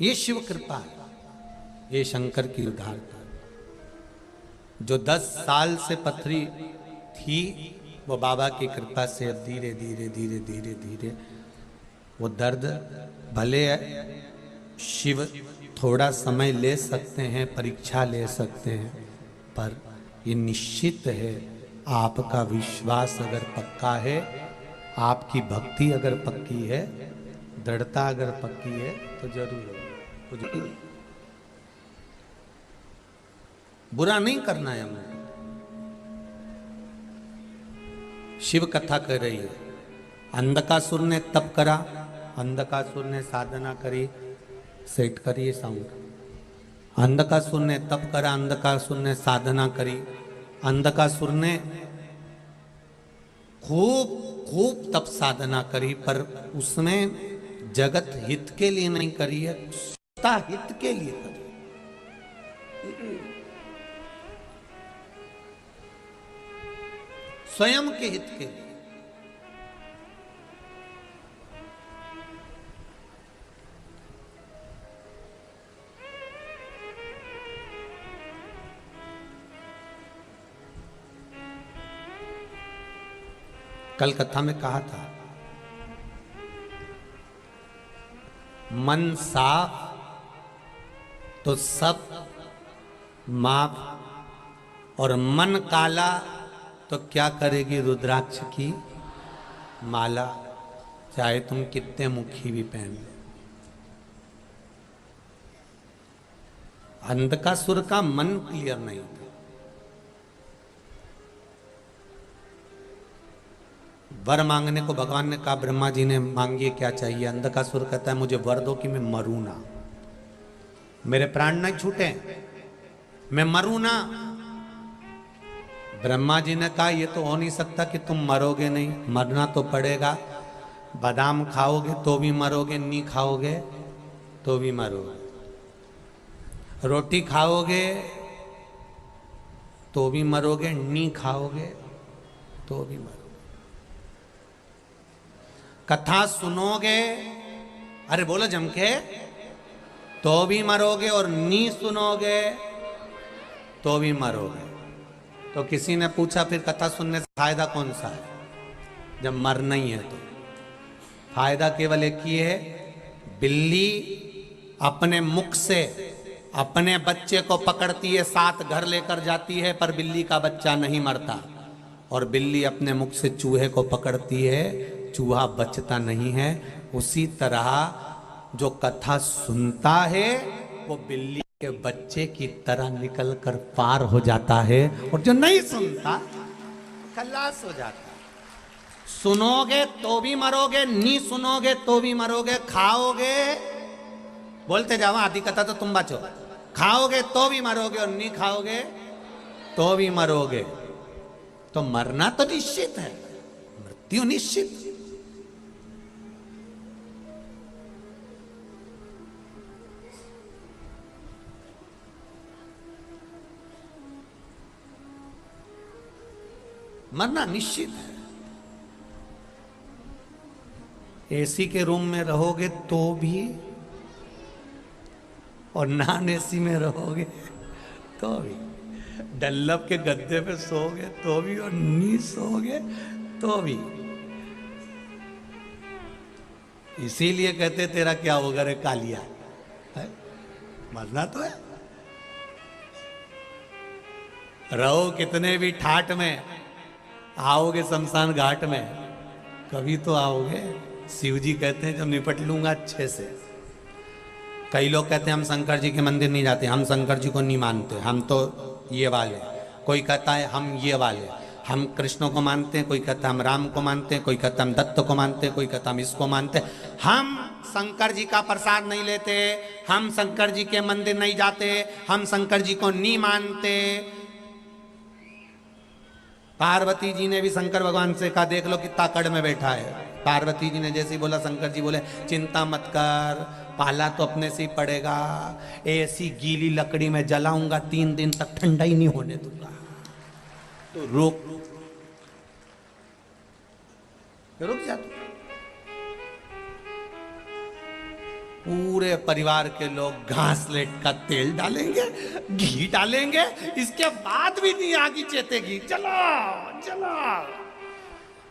ये शिव कृपा है, ये शंकर की उदारता। जो 10 साल से पथरी थी, वो बाबा की कृपा से अब धीरे धीरे वो दर्द, भले शिव थोड़ा समय ले सकते हैं, परीक्षा ले सकते हैं, पर ये निश्चित है, आपका विश्वास अगर पक्का है, आपकी भक्ति अगर पक्की है, दृढ़ता अगर पक्की है, तो जरूर होगा। बुरा नहीं करना है हमें। शिव कथा कर रही है। अंधकासुर ने तप करा, अंधकासुर ने साधना करी। सेट करिए साउंड। अंधकासुर ने तप करा, अंधकासुर ने साधना करी, अंधकासुर ने खूब तप साधना करी, पर उसने जगत हित के लिए नहीं करी है, हित के लिए करी। स्वयं के हित के लिए। कल कथा में कहा था, मन साफ तो सब माफ, और मन काला तो क्या करेगी रुद्राक्ष की माला, चाहे तुम कितने मुखी भी पहन लो। अंधकासुर का मन क्लियर नहीं था। वर मांगने को भगवान ने कहा, ब्रह्मा जी ने, मांगिए क्या चाहिए। अंधकासुर कहता है, मुझे वर दो कि मैं मरूं ना, मेरे प्राण नहीं छूटे, मैं मरूं ना। ब्रह्मा जी ने कहा, यह तो हो नहीं सकता कि तुम मरोगे नहीं, मरना तो पड़ेगा। बादाम खाओगे तो भी मरोगे, नहीं खाओगे तो भी मरोगे। रोटी खाओगे तो भी मरोगे, नी खाओगे तो भी मरोगे। कथा सुनोगे, अरे बोलो जम के, तो भी मरोगे, और नी सुनोगे तो भी मरोगे। तो किसी ने पूछा फिर कथा सुनने से फायदा कौन सा है जब मरना ही है? तो फायदा केवल एक ही है, बिल्ली अपने मुख से अपने बच्चे को पकड़ती है, साथ घर लेकर जाती है, पर बिल्ली का बच्चा नहीं मरता। और बिल्ली अपने मुख से चूहे को पकड़ती है, चूहा बचता नहीं है। उसी तरह जो कथा सुनता है वो बिल्ली के बच्चे की तरह निकल कर पार हो जाता है, और जो नहीं सुनता खलास हो जाता है। सुनोगे तो भी मरोगे, नहीं सुनोगे तो भी मरोगे। खाओगे, बोलते जाओ आधी कथा तो तुम बचो, खाओगे तो भी मरोगे, और नहीं खाओगे तो भी मरोगे। तो मरना तो निश्चित है, मृत्यु निश्चित। मरना निश्चित है। एसी के रूम में रहोगे तो भी, और नॉन एसी में रहोगे तो भी, डल्लब के गद्दे पे सोओगे तो भी, और नी सोओगे तो भी। इसीलिए कहते तेरा क्या होगा रे कालिया, है? मरना तो है। रहो कितने भी ठाठ में, आओगे शमशान घाट में, कभी तो आओगे। शिव जी कहते हैं जब निपट लूंगा अच्छे से। कई लोग कहते हैं हम शंकर जी के मंदिर नहीं जाते, हम शंकर जी को नहीं मानते, हम तो ये वाले। कोई कहता है हम ये वाले, हम कृष्ण को मानते हैं, कोई कहता है हम राम को मानते हैं, कोई कहता है हम दत्त को मानते हैं, कोई कहता है हम इसको मानते हैं। हम शंकर जी का प्रसाद नहीं लेते, हम शंकर जी के मंदिर नहीं जाते, हम शंकर जी को नहीं मानते। पार्वती जी ने भी शंकर भगवान से कहा, देख लो कितना कड़ में बैठा है। पार्वती जी ने जैसे ही बोला, शंकर जी बोले चिंता मत कर, पाला तो अपने से ही पड़ेगा। ऐसी गीली लकड़ी में जलाऊंगा 3 दिन तक, ठंडा ही नहीं होने दूंगा। तो रुक जा। पूरे परिवार के लोग घासलेट का तेल डालेंगे, घी डालेंगे, इसके बाद भी नहीं आगी चेतेगी। चलो चलो,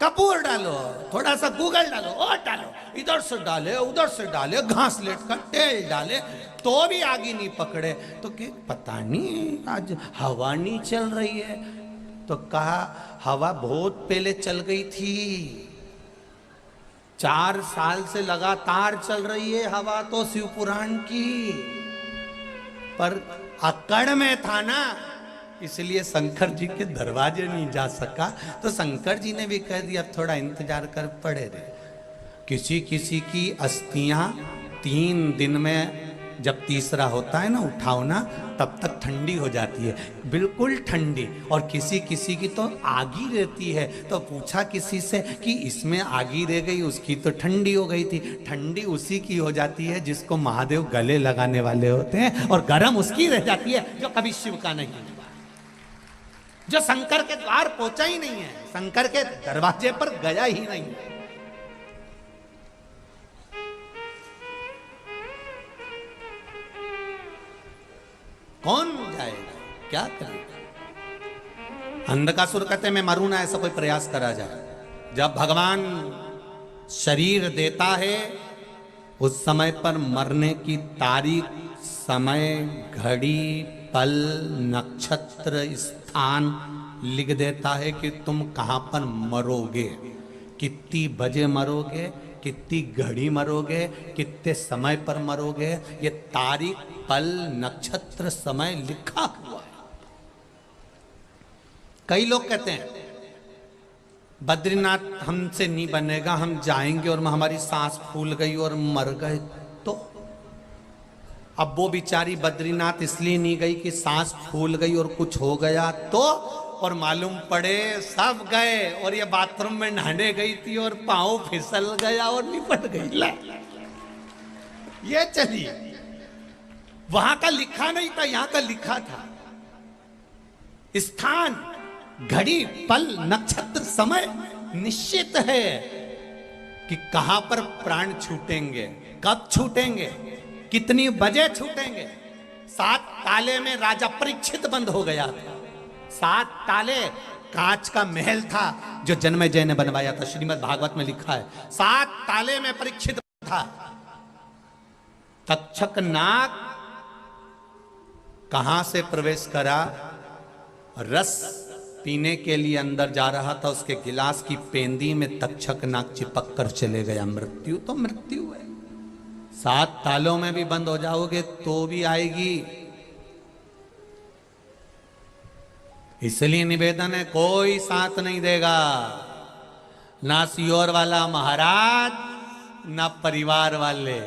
कपूर डालो, थोड़ा सा गूगल डालो, और डालो, इधर से डाले उधर से डाले, घासलेट का तेल डाले, तो भी आगे नहीं पकड़े। तो क्या पता नहीं आज हवा नहीं चल रही है? तो कहा हवा बहुत पहले चल गई थी, 4 साल से लगातार चल रही है हवा तो शिवपुराण की, पर अकड़ में था ना, इसलिए शंकर जी के दरवाजे नहीं जा सका। तो शंकर जी ने भी कह दिया अब थोड़ा इंतजार कर, पड़े रहे। किसी किसी की अस्थियां 3 दिन में, जब तीसरा होता है ना उठाओ ना, तब तक ठंडी हो जाती है, बिल्कुल ठंडी। और किसी किसी की तो आगी रहती है। तो पूछा किसी से कि इसमें आगी रह गई, उसकी तो ठंडी हो गई थी। ठंडी उसी की हो जाती है जिसको महादेव गले लगाने वाले होते हैं, और गर्म उसकी रह जाती है जो कभी शिव का नहीं हुआ, जो शंकर के द्वार पहुंचा ही नहीं है, शंकर के दरवाजे पर गया ही नहीं है। कौन जाएगा, क्या करेगा? अंधकासुर कहते मैं मरूं ना, ऐसा कोई प्रयास करा जाए। जब भगवान शरीर देता है उस समय पर मरने की तारीख, समय, घड़ी, पल, नक्षत्र, स्थान लिख देता है कि तुम कहां पर मरोगे, कितनी बजे मरोगे, कितनी घड़ी मरोगे, कितने समय पर मरोगे। ये तारीख, पल, नक्षत्र, समय लिखा हुआ है। कई लोग कहते हैं बद्रीनाथ हमसे नहीं बनेगा, हम जाएंगे और हमारी सांस फूल गई और मर गए तो। अब वो बेचारी बद्रीनाथ इसलिए नहीं गई कि सांस फूल गई और कुछ हो गया तो, और मालूम पड़े सब गए और ये बाथरूम में नहाने गई थी और पांव फिसल गया और निपट गई। ला ये चली वहां का लिखा नहीं था, यहां का लिखा था। स्थान, घड़ी, पल, नक्षत्र, समय निश्चित है कि कहां पर प्राण छूटेंगे, कब छूटेंगे, कितनी बजे छूटेंगे। 7 ताले में राजा परीक्षित बंद हो गया था। 7 ताले कांच का महल था जो जन्मेजय ने बनवाया था, श्रीमद् भागवत में लिखा है। 7 ताले में परीक्षित था। तक्षक नाग कहां से प्रवेश करा? रस पीने के लिए अंदर जा रहा था, उसके गिलास की पेंदी में तक्षक नाग चिपक कर चले गया। मृत्यु तो मृत्यु है। 7 तालों में भी बंद हो जाओगे तो भी आएगी। इसलिए निवेदन है, कोई साथ नहीं देगा, ना सियोर वाला महाराज ना परिवार वाले।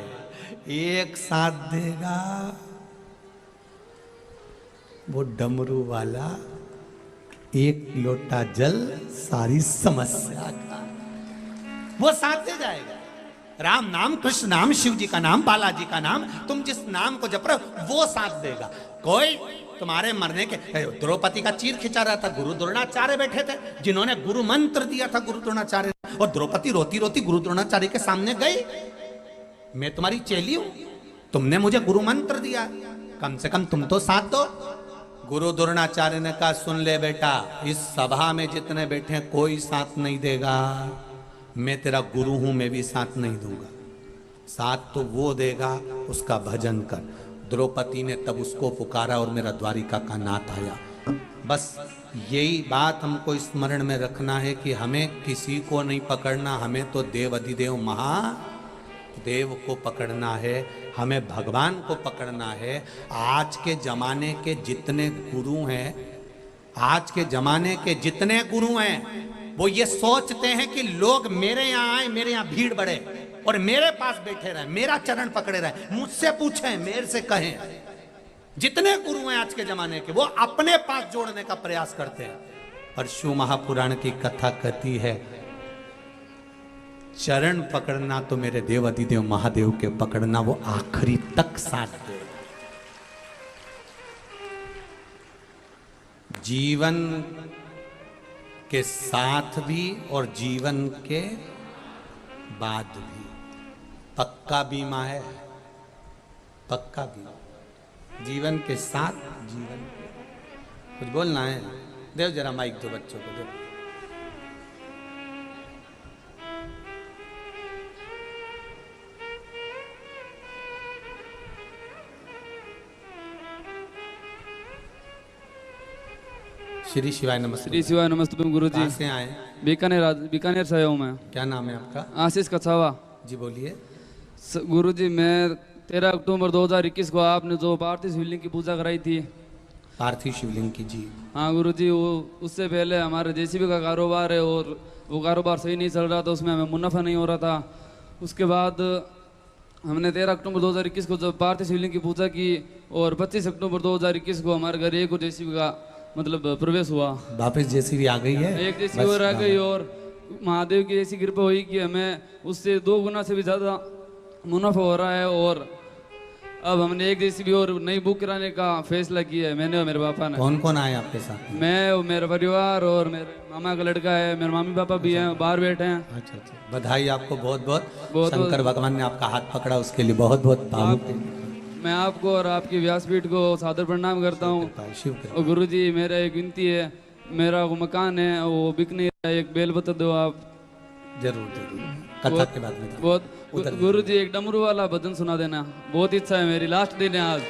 एक साथ देगा वो डमरू वाला, एक लोटा जल सारी समस्या का, वो साथ दे जाएगा। राम नाम, कृष्ण नाम, शिव जी का नाम, बालाजी का नाम, तुम जिस नाम को जप रहे हो वो साथ देगा। कोई तुम्हारे मरने के, द्रौपदी का चीर खिंचा रहा था, गुरु द्रोणाचार्य बैठे थे जिन्होंने गुरु मंत्र दिया था गुरु द्रोणाचार्य, और द्रौपदी रोती रोती गुरु द्रोणाचार्य के सामने गई, मैं तुम्हारी चेली हूं, तुमने मुझे गुरु मंत्र दिया, कम से कम तुम तो साथ दो। गुरु द्रोणाचार्य ने कहा, सुन ले बेटा, इस सभा में जितने बैठे कोई साथ नहीं देगा, मैं तेरा गुरु हूं, मैं भी साथ नहीं दूंगा। साथ तो वो देगा उसका भजन कर। द्रौपदी ने तब उसको पुकारा और मेरा द्वारिका का नाथ आया। बस यही बात हमको स्मरण में रखना है कि हमें किसी को नहीं पकड़ना, हमें तो देव अधिदेव महादेव को पकड़ना है, हमें भगवान को पकड़ना है। आज के जमाने के जितने गुरु हैं, आज के जमाने के जितने गुरु हैं, वो ये सोचते हैं कि लोग मेरे यहाँ आए, मेरे यहाँ भीड़ बढ़े और मेरे पास बैठे रहे, मेरा चरण पकड़े रहे, मुझसे पूछें, मेरे से कहें। जितने गुरु हैं आज के जमाने के, वो अपने पास जोड़ने का प्रयास करते हैं। पर शिव महापुराण की कथा कहती है, चरण पकड़ना तो मेरे देव अधिदेव महादेव के पकड़ना, वो आखिरी तक साथ दे। जीवन के साथ भी और जीवन के बाद भी पक्का बीमा है, पक्का बीमा। जीवन के साथ, जीवन कुछ बोलना है, देव जरा माइक दो बच्चों को, दो। श्री शिवाय नमस्ते। श्री शिवाय नमस्ते गुरु जी। कहाँ से आए? बीकानेर से आया हूँ मैं। क्या नाम है आपका? आशीष कछावा जी बोलिए। गुरु जी, मैं 13 अक्टूबर 2021 को आपने जो पार्थिव शिवलिंग की पूजा कराई थी, पार्थिव शिवलिंग की, जी हाँ गुरु जी, वो उससे पहले हमारे जेसीबी का कारोबार है और वो कारोबार सही नहीं चल रहा था, उसमें हमें मुनाफा नहीं हो रहा था। उसके बाद हमने 13 अक्टूबर 2021 को जब पार्थिव शिवलिंग की पूजा की और 25 अक्टूबर 2021 को हमारे घर एक जेसीबी का मतलब प्रवेश हुआ। वापस जेसीबी आ गई है, एक जेसीबी और आ गई, और महादेव की ऐसी कृपा हुई कि हमें उससे 2 गुना से भी ज़्यादा मुनाफा हो रहा है। और अब हमने एक जेसीबी और नई बुक कराने का फैसला किया है, मैंने और मेरे पापा ने। कौन कौन आए आपके साथ? मैं और मेरा परिवार और मेरे मामा का लड़का है, मेरे मम्मी पापा भी हैं, बाहर बैठे हैं। अच्छा अच्छा, बधाई आपको बहुत बहुत। शंकर भगवान ने आपका हाथ पकड़ा, उसके लिए बहुत बहुत भावुक। मैं आपको और आपकी व्यासपीठ को सादर प्रणाम करता हूँ। और गुरु जी, मेरा एक विनती है, मेरा वो मकान है वो बिक नहीं रहा है, एक बेल बता दो आप। जरूर जरूर, कथा के बाद में बहुत। गुरु जी, एक डमरू वाला भजन सुना देना, बहुत इच्छा है मेरी, लास्ट दिन है आज।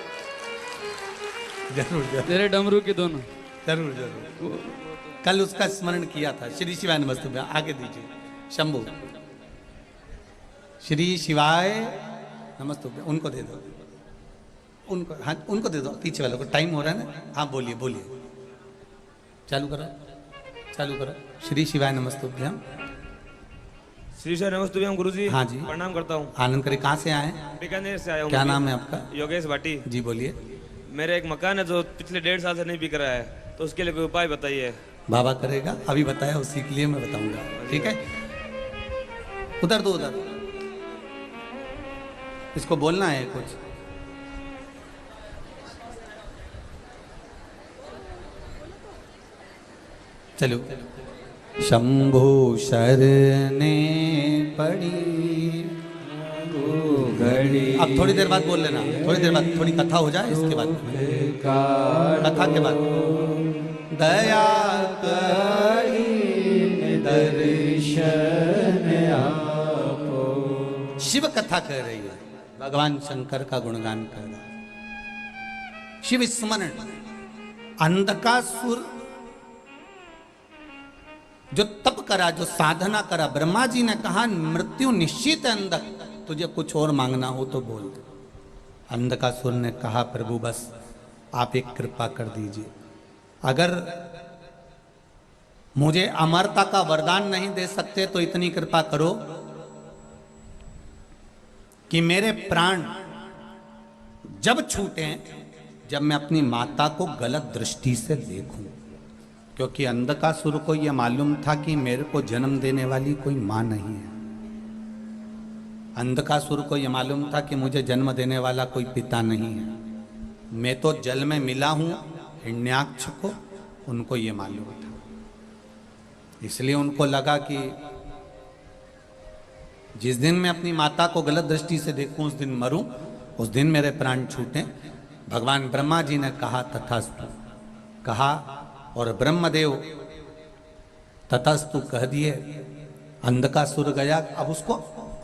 जरूर जरूर, तेरे डमरू की दोनों। जरूर जरूर, कल उसका स्मरण किया था। श्री शिवाय नमस्ते, आगे दीजिए शंभू। श्री शिवाय नमस्ते, उनको दे दो, उनको, हाँ उनको दे दो, पीछे वालों को। टाइम हो रहा है ना, हाँ बोलिए बोलिए, चालू करो चालू करो। श्री शिवाय नमस्तुभ्यम। श्री शिवाय नमस्तुभ्यम गुरु जी। हाँ जी, प्रणाम करता हूँ। आनंद करें। कहाँ से आए? बीकानेर से आया हूँ। क्या नाम है आपका? योगेश भाटी जी बोलिए। मेरा एक मकान है जो पिछले 1.5 साल से नहीं बिक रहा है, तो उसके लिए कोई उपाय बताइए। बाबा करेगा, अभी बताया उसी के लिए मैं बताऊंगा, ठीक है? उधर दो, उधर इसको बोलना है कुछ। चलो। शंभु शरणे पड़ी घड़ी। अब थोड़ी देर बाद बोल लेना, थोड़ी देर बाद थोड़ी कथा हो जाए, इसके बाद कथा के बाद दया दर्शन आपो। शिव कथा कह रही है, भगवान शंकर का गुणगान कर रहा है। शिव स्मरण। अंधकासुर जो तप करा, जो साधना करा, ब्रह्मा जी ने कहा मृत्यु निश्चित है अंधक, तुझे कुछ और मांगना हो तो बोल दे। अंधकासुर ने कहा प्रभु बस आप एक कृपा कर दीजिए, अगर मुझे अमरता का वरदान नहीं दे सकते तो इतनी कृपा करो कि मेरे प्राण जब छूटे, जब मैं अपनी माता को गलत दृष्टि से देखूं, क्योंकि अंधकासुर को यह मालूम था कि मेरे को जन्म देने वाली कोई मां नहीं है। अंधकासुर को यह मालूम था कि मुझे जन्म देने वाला कोई पिता नहीं है। मैं तो जल में मिला हूं हिरण्याक्ष को, उनको ये मालूम था। इसलिए उनको लगा कि जिस दिन मैं अपनी माता को गलत दृष्टि से देखूं उस दिन मरूं, उस दिन मेरे प्राण छूटें। भगवान ब्रह्मा जी ने कहा तथास्तु कहा, और ब्रह्मदेव तथास्तु कह दिए। अंधकासुर गया, अब उसको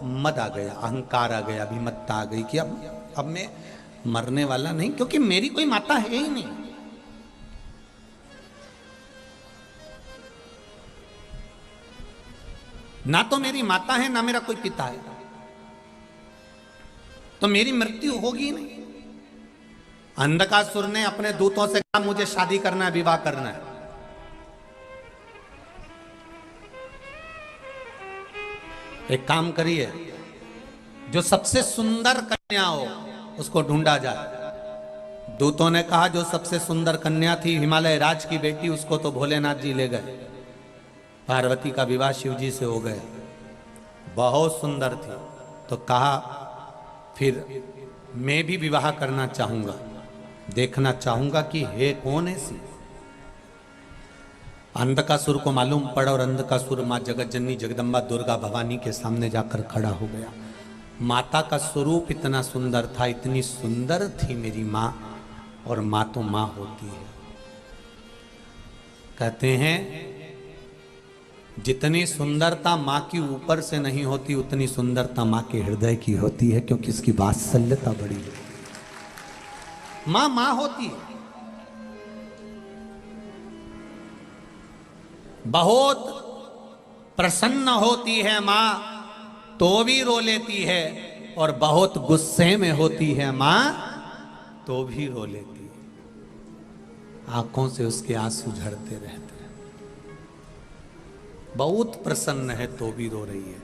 मद आ गया, अहंकार आ गया, अभिमत्ता आ गई कि अब मैं मरने वाला नहीं, क्योंकि मेरी कोई माता है ही नहीं। ना तो मेरी माता है ना मेरा कोई पिता है, तो मेरी मृत्यु होगी नहीं। अंधकासुर ने अपने दूतों से कहा मुझे शादी करना है, विवाह करना है। एक काम करिए, जो सबसे सुंदर कन्या हो उसको ढूंढा जाए। दूतों ने कहा जो सबसे सुंदर कन्या थी हिमालय राज की बेटी, उसको तो भोलेनाथ जी ले गए। पार्वती का विवाह शिव जी से हो गया, बहुत सुंदर थी। तो कहा फिर मैं भी विवाह करना चाहूंगा, देखना चाहूंगा कि है कौन ऐसी। अंधकासुर को मालूम पड़ा और अंधकासुर मां जगत जननी जगदम्बा दुर्गा भवानी के सामने जाकर खड़ा हो गया। माता का स्वरूप इतना सुंदर था, इतनी सुंदर थी मेरी मां, और मां तो मां होती है। कहते हैं जितनी सुंदरता मां की ऊपर से नहीं होती, उतनी सुंदरता मां के हृदय की होती है, क्योंकि इसकी वात्सल्यता बड़ी है। मां मां होती है। बहुत प्रसन्न होती है मां तो भी रो लेती है, और बहुत गुस्से में होती है मां तो भी रो लेती है। आंखों से उसके आंसू झड़ते रहते हैं। बहुत प्रसन्न है तो भी रो रही है,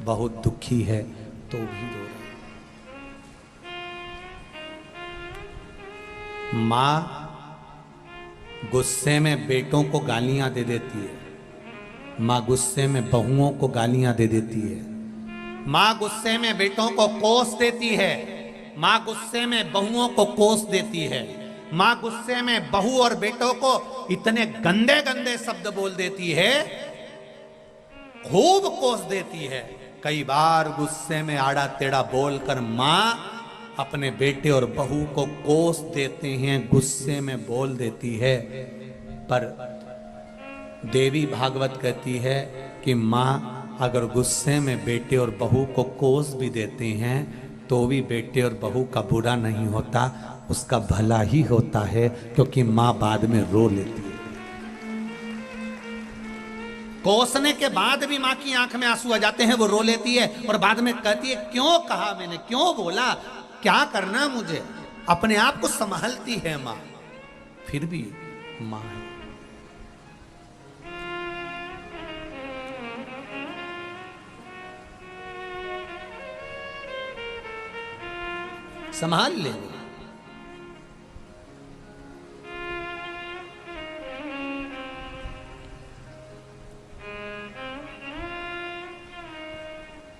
बहुत दुखी है तो भी रो रही है। मां गुस्से में बेटों को गालियां दे देती है, मां गुस्से में बहुओं को गालियां दे देती है, मां गुस्से में बेटों को कोस देती है, मां गुस्से में बहुओं को कोस देती है, मां गुस्से में बहू और बेटों को इतने गंदे गंदे शब्द बोल देती है, खूब कोस देती है। कई बार गुस्से में आड़ा टेढ़ा बोलकर मां अपने बेटे और बहू को कोस देते हैं, गुस्से में बोल देती है। पर देवी भागवत कहती है कि मां अगर गुस्से में बेटे और बहू को कोस भी देते हैं तो भी बेटे और बहू का बुरा नहीं होता, उसका भला ही होता है, क्योंकि मां बाद में रो लेती है। कोसने के बाद भी मां की आंख में आंसू आ जाते हैं, वो रो लेती है और बाद में कहती है क्यों कहा मैंने, क्यों बोला, क्या करना मुझे। अपने आप को संभालती है मां, फिर भी मां है। संभाल लेंगे।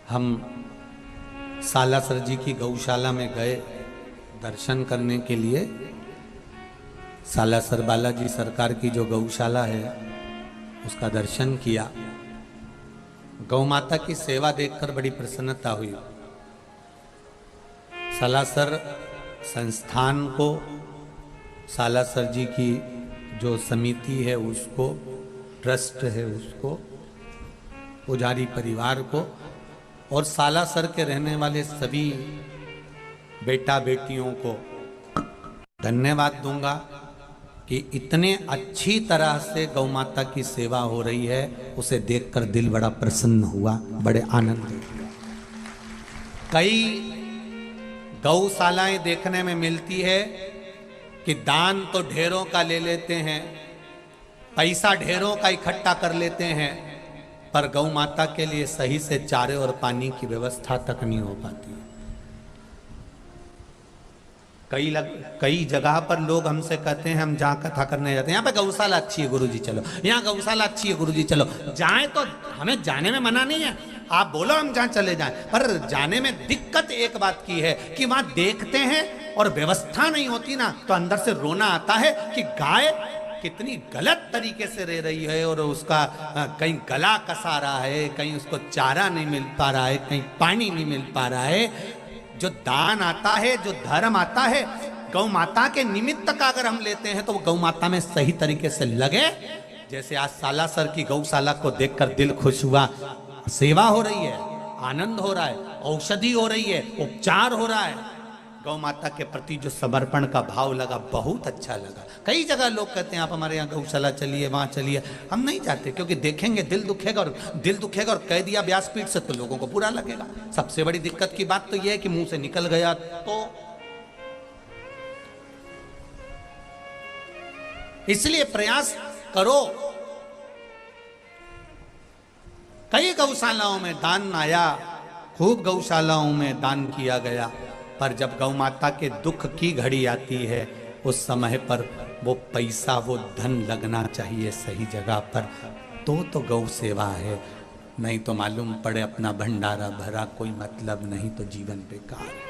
हम सालासर जी की गौशाला में गए दर्शन करने के लिए। सालासर बालाजी सरकार की जो गौशाला है उसका दर्शन किया। गौ माता की सेवा देखकर बड़ी प्रसन्नता हुई। सालासर संस्थान को, सालासर जी की जो समिति है उसको, ट्रस्ट है उसको, पुजारी परिवार को और सालासर के रहने वाले सभी बेटा बेटियों को धन्यवाद दूंगा कि इतने अच्छी तरह से गौ माता की सेवा हो रही है। उसे देखकर दिल बड़ा प्रसन्न हुआ, बड़े आनंद हुआ। कई गौशालाएं देखने में मिलती है कि दान तो ढेरों का ले लेते हैं, पैसा ढेरों का इकट्ठा कर लेते हैं, पर गौ माता के लिए सही से चारे और पानी की व्यवस्था तक नहीं हो पाती। कई जगह पर लोग हमसे कहते हैं, हम जहाँ कथा करने जाते हैं, यहाँ पे गौशाला अच्छी है गुरुजी चलो, यहाँ गौशाला अच्छी है गुरुजी चलो। जाएं तो हमें जाने में मना नहीं है, आप बोलो हम जहाँ चले जाएं, पर जाने में दिक्कत एक बात की है कि वहां देखते हैं और व्यवस्था नहीं होती ना, तो अंदर से रोना आता है कि गाय कितनी गलत तरीके से रह रही है और उसका कहीं गला कसा रहा है, कहीं उसको चारा नहीं मिल पा रहा है, कहीं पानी नहीं मिल पा रहा है। जो दान आता है, जो धर्म आता है, गौ माता के निमित्त का अगर हम लेते हैं तो वो गौ माता में सही तरीके से लगे। जैसे आज सालासर की गौशाला को देखकर दिल खुश हुआ, सेवा हो रही है, आनंद हो रहा है, औषधि हो रही है, उपचार हो रहा है। गौ माता के प्रति जो समर्पण का भाव लगा, बहुत अच्छा लगा। कई जगह लोग कहते हैं आप हमारे यहाँ गौशाला चलिए, वहाँ चलिए, हम नहीं जाते क्योंकि देखेंगे दिल दुखेगा, और कह दिया व्यासपीठ से तो लोगों को बुरा लगेगा। सबसे बड़ी दिक्कत की बात तो यह है कि मुंह से निकल गया तो, इसलिए प्रयास करो। कई गौशालाओं में दान आया, खूब गौशालाओं में दान किया गया, पर जब गौ माता के दुख की घड़ी आती है उस समय पर वो पैसा, वो धन लगना चाहिए सही जगह पर, तो गौ सेवा है। नहीं तो मालूम पड़े अपना भंडारा भरा, कोई मतलब नहीं तो जीवन बेकार है।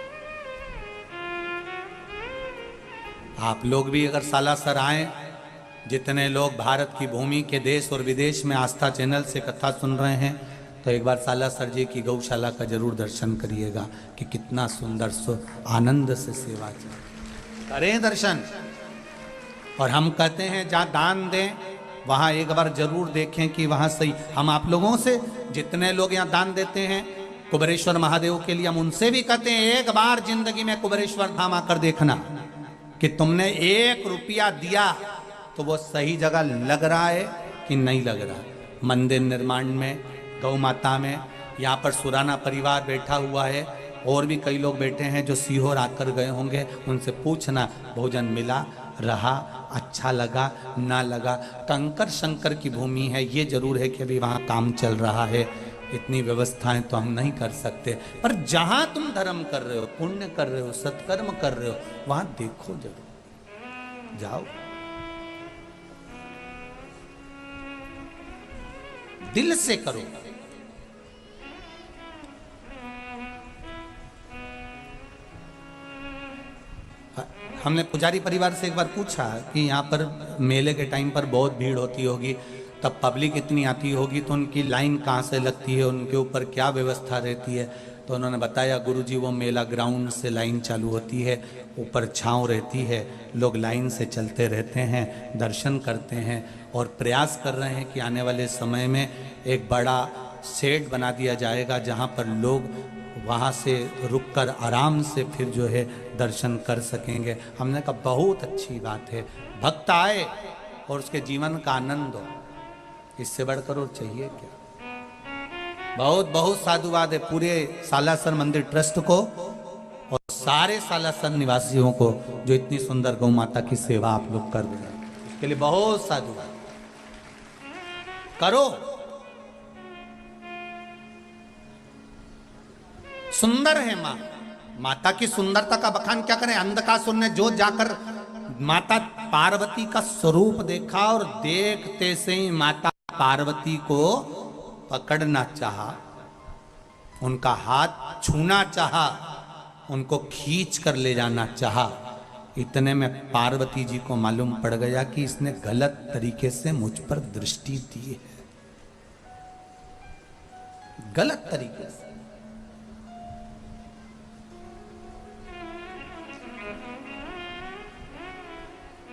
आप लोग भी अगर सालासर आए, जितने लोग भारत की भूमि के देश और विदेश में आस्था चैनल से कथा सुन रहे हैं, तो एक बार सालासर जी की गौशाला का जरूर दर्शन करिएगा कि कितना सुंदर आनंद से सेवा करें दर्शन। और हम कहते हैं जहाँ दान दें वहाँ एक बार जरूर देखें कि वहाँ सही। हम आप लोगों से, जितने लोग यहाँ दान देते हैं कुबेरेश्वर महादेव के लिए, हम उनसे भी कहते हैं एक बार जिंदगी में कुबेरेश्वर धाम आकर देखना कि तुमने 1 रुपया दिया तो वो सही जगह लग रहा है कि नहीं लग रहा है। मंदिर निर्माण में, गौ माता में, यहाँ पर सुराना परिवार बैठा हुआ है, और भी कई लोग बैठे हैं जो सीहोर आकर गए होंगे, उनसे पूछना भोजन मिला, रहा, अच्छा लगा, ना लगा। कंकर शंकर की भूमि है, ये जरूर है कि अभी वहाँ काम चल रहा है, इतनी व्यवस्थाएं तो हम नहीं कर सकते, पर जहाँ तुम धर्म कर रहे हो, पुण्य कर रहे हो, सत्कर्म कर रहे हो, वहाँ देखो जरूर, जाओ, दिल से करो। हमने पुजारी परिवार से एक बार पूछा कि यहाँ पर मेले के टाइम पर बहुत भीड़ होती होगी, तब पब्लिक इतनी आती होगी, तो उनकी लाइन कहाँ से लगती है, उनके ऊपर क्या व्यवस्था रहती है। तो उन्होंने बताया, गुरुजी वो मेला ग्राउंड से लाइन चालू होती है, ऊपर छांव रहती है, लोग लाइन से चलते रहते हैं, दर्शन करते हैं, और प्रयास कर रहे हैं कि आने वाले समय में एक बड़ा शेड बना दिया जाएगा जहाँ पर लोग वहाँ से रुककर आराम से फिर जो है दर्शन कर सकेंगे। हमने कहा बहुत अच्छी बात है, भक्त आए और उसके जीवन का आनंद हो, इससे बढ़कर और चाहिए क्या। बहुत बहुत साधुवाद है पूरे सालासर मंदिर ट्रस्ट को और सारे सालासर निवासियों को जो इतनी सुंदर गौ माता की सेवा आप लोग कर रहे हैं, इसके लिए बहुत साधुवाद। करो, सुंदर है माँ, माता की सुंदरता का बखान क्या करें। अंधकासुर ने जो जाकर माता पार्वती का स्वरूप देखा और देखते से ही माता पार्वती को पकड़ना चाहा, उनका हाथ छूना चाहा, उनको खींच कर ले जाना चाहा, इतने में पार्वती जी को मालूम पड़ गया कि इसने गलत तरीके से मुझ पर दृष्टि दी है, गलत तरीके से।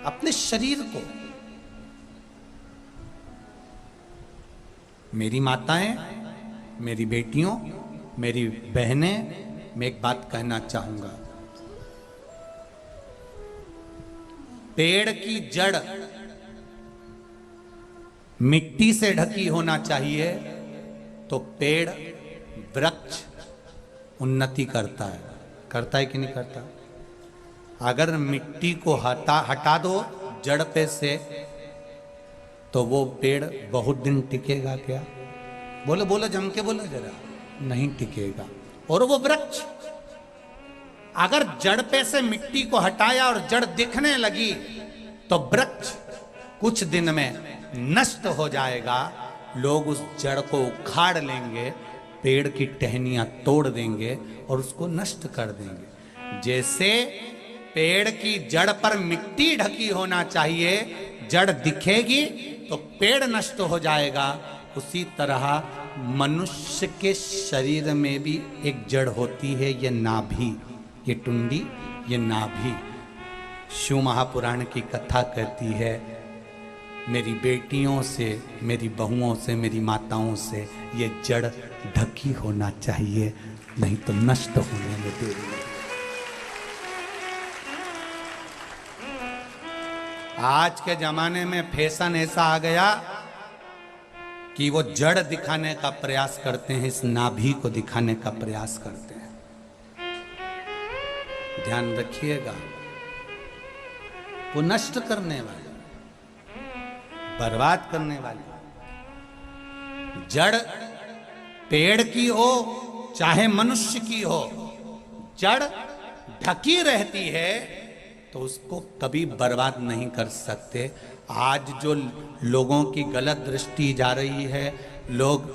अपने शरीर को, मेरी माताएं, मेरी बेटियों, मेरी बहनें, मैं एक बात कहना चाहूंगा, पेड़ की जड़ मिट्टी से ढकी होना चाहिए तो पेड़, वृक्ष उन्नति करता है कि नहीं करता? अगर मिट्टी को हटा दो जड़ पे से तो वो पेड़ बहुत दिन टिकेगा क्या? बोलो बोलो, जम के बोलो जरा, नहीं टिकेगा। और वो वृक्ष अगर जड़ पे से मिट्टी को हटाया और जड़ दिखने लगी तो वृक्ष कुछ दिन में नष्ट हो जाएगा। लोग उस जड़ को उखाड़ लेंगे, पेड़ की टहनियां तोड़ देंगे और उसको नष्ट कर देंगे। जैसे पेड़ की जड़ पर मिट्टी ढकी होना चाहिए, जड़ दिखेगी तो पेड़ नष्ट हो जाएगा, उसी तरह मनुष्य के शरीर में भी एक जड़ होती है, ये नाभि, ये टुंडी, ये नाभि। शिव महापुराण की कथा कहती है, मेरी बेटियों से, मेरी बहुओं से, मेरी माताओं से ये जड़ ढकी होना चाहिए, नहीं तो नष्ट होने में देरी नहीं। आज के जमाने में फैशन ऐसा आ गया कि वो जड़ दिखाने का प्रयास करते हैं, इस नाभि को दिखाने का प्रयास करते हैं। ध्यान रखिएगा, वो नष्ट करने वाले, बर्बाद करने वाले। जड़ पेड़ की हो चाहे मनुष्य की हो, जड़ ढकी रहती है तो उसको कभी बर्बाद नहीं कर सकते। आज जो लोगों की गलत दृष्टि जा रही है, लोग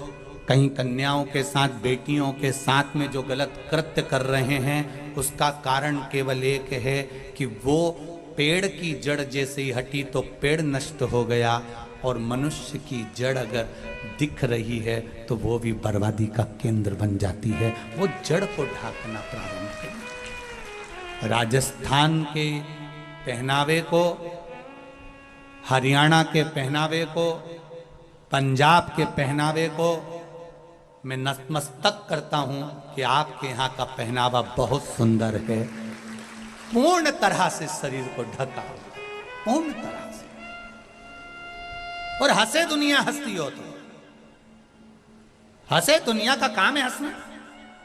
कहीं कन्याओं के साथ, बेटियों के साथ में जो गलत कृत्य कर रहे हैं, उसका कारण केवल एक है कि वो पेड़ की जड़ जैसे ही हटी तो पेड़ नष्ट हो गया, और मनुष्य की जड़ अगर दिख रही है तो वो भी बर्बादी का केंद्र बन जाती है। वो जड़ को ढांकना प्रारंभ करें। राजस्थान के पहनावे को, हरियाणा के पहनावे को, पंजाब के पहनावे को मैं नतमस्तक करता हूं कि आपके यहाँ का पहनावा बहुत सुंदर है। पूर्ण तरह से शरीर को ढका, पूर्ण तरह से, और हंसे दुनिया हंसती हो तो हंसे, दुनिया का काम है हंसना।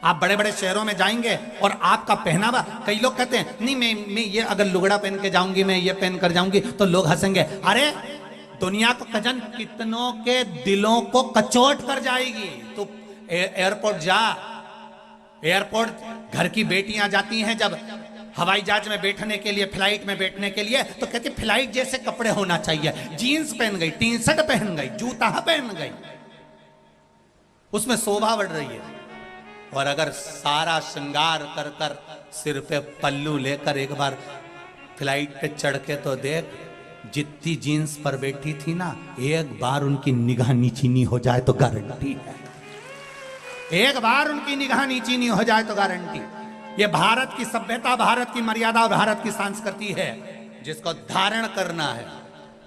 आप बड़े बड़े शहरों में जाएंगे और आपका पहनावा, कई लोग कहते हैं नहीं मैं ये अगर लुगड़ा पहन के जाऊंगी, मैं ये पहन कर जाऊंगी तो लोग हंसेंगे। अरे दुनिया को कजन कितनों के दिलों को कचोट कर जाएगी। तो एयरपोर्ट जा, एयरपोर्ट घर की बेटियां जाती हैं जब हवाई जहाज में बैठने के लिए, फ्लाइट में बैठने के लिए, तो कहती फ्लाइट जैसे कपड़े होना चाहिए। जीन्स पहन गई, टी शर्ट पहन गई, जूता पहन गई, उसमें शोभा बढ़ रही है। और अगर सारा श्रृंगार कर कर सिर पे पल्लू लेकर एक बार फ्लाइट पे चढ़ के तो देख, जितनी जीन्स पर बैठी थी ना, एक बार उनकी निगाह नीचीनी हो जाए तो गारंटी है, एक बार उनकी निगाह नीचीनी हो जाए तो गारंटी। ये भारत की सभ्यता, भारत की मर्यादा और भारत की संस्कृति है जिसको धारण करना है।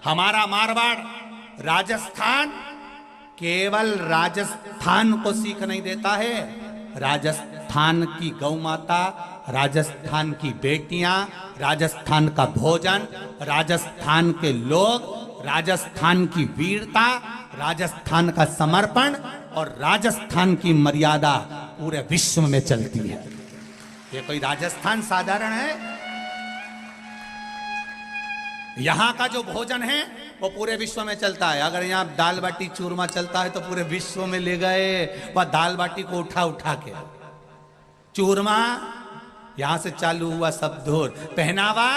हमारा मारवाड़, राजस्थान केवल राजस्थान को सीख नहीं देता है, राजस्थान की गौ माता, राजस्थान की बेटियां, राजस्थान का भोजन, राजस्थान के लोग, राजस्थान की वीरता, राजस्थान का समर्पण और राजस्थान की मर्यादा पूरे विश्व में चलती है। ये कोई राजस्थान साधारण है? यहां का जो भोजन है वो पूरे विश्व में चलता है। अगर यहाँ दाल बाटी चूरमा चलता है तो पूरे विश्व में ले गए वह दाल बाटी को उठा उठा के। चूरमा यहां से चालू हुआ सब दूर। पहनावा,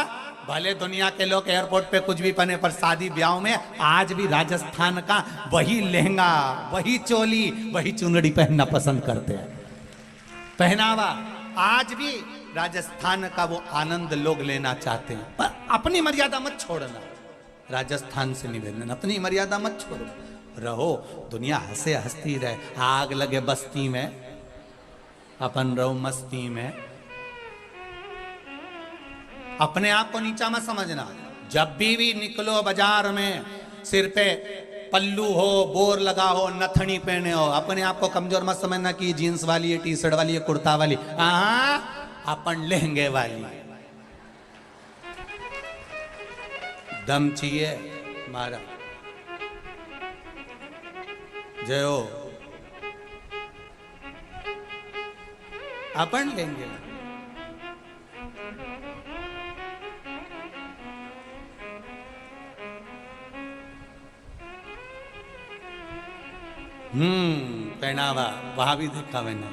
भले दुनिया के लोग एयरपोर्ट पे कुछ भी पहने, पर शादी ब्याह में आज भी राजस्थान का वही लहंगा, वही चोली, वही चुनरी पहनना पसंद करते हैं। पहनावा, आज भी राजस्थान का वो आनंद लोग लेना चाहते हैं, पर अपनी मर्यादा मत छोड़ना। राजस्थान से निवेदन, अपनी मर्यादा मत छोड़ो, रहो, दुनिया हंसे हंसती रहे। आग लगे बस्ती में, अपन रहो मस्ती में। अपने आप को नीचा मत समझना। जब भी निकलो बाजार में, सिर पे पल्लू हो, बोर लगा हो, नथनी पहने हो, अपने आप को कमजोर मत समझना कि जीन्स वाली है, टी शर्ट वाली है, कुर्ता वाली। अपन लहंगे वाली। दम चाहिए मारा। जय हो। अपन लेंगे। पहनावा वहां भी देखा मैंने।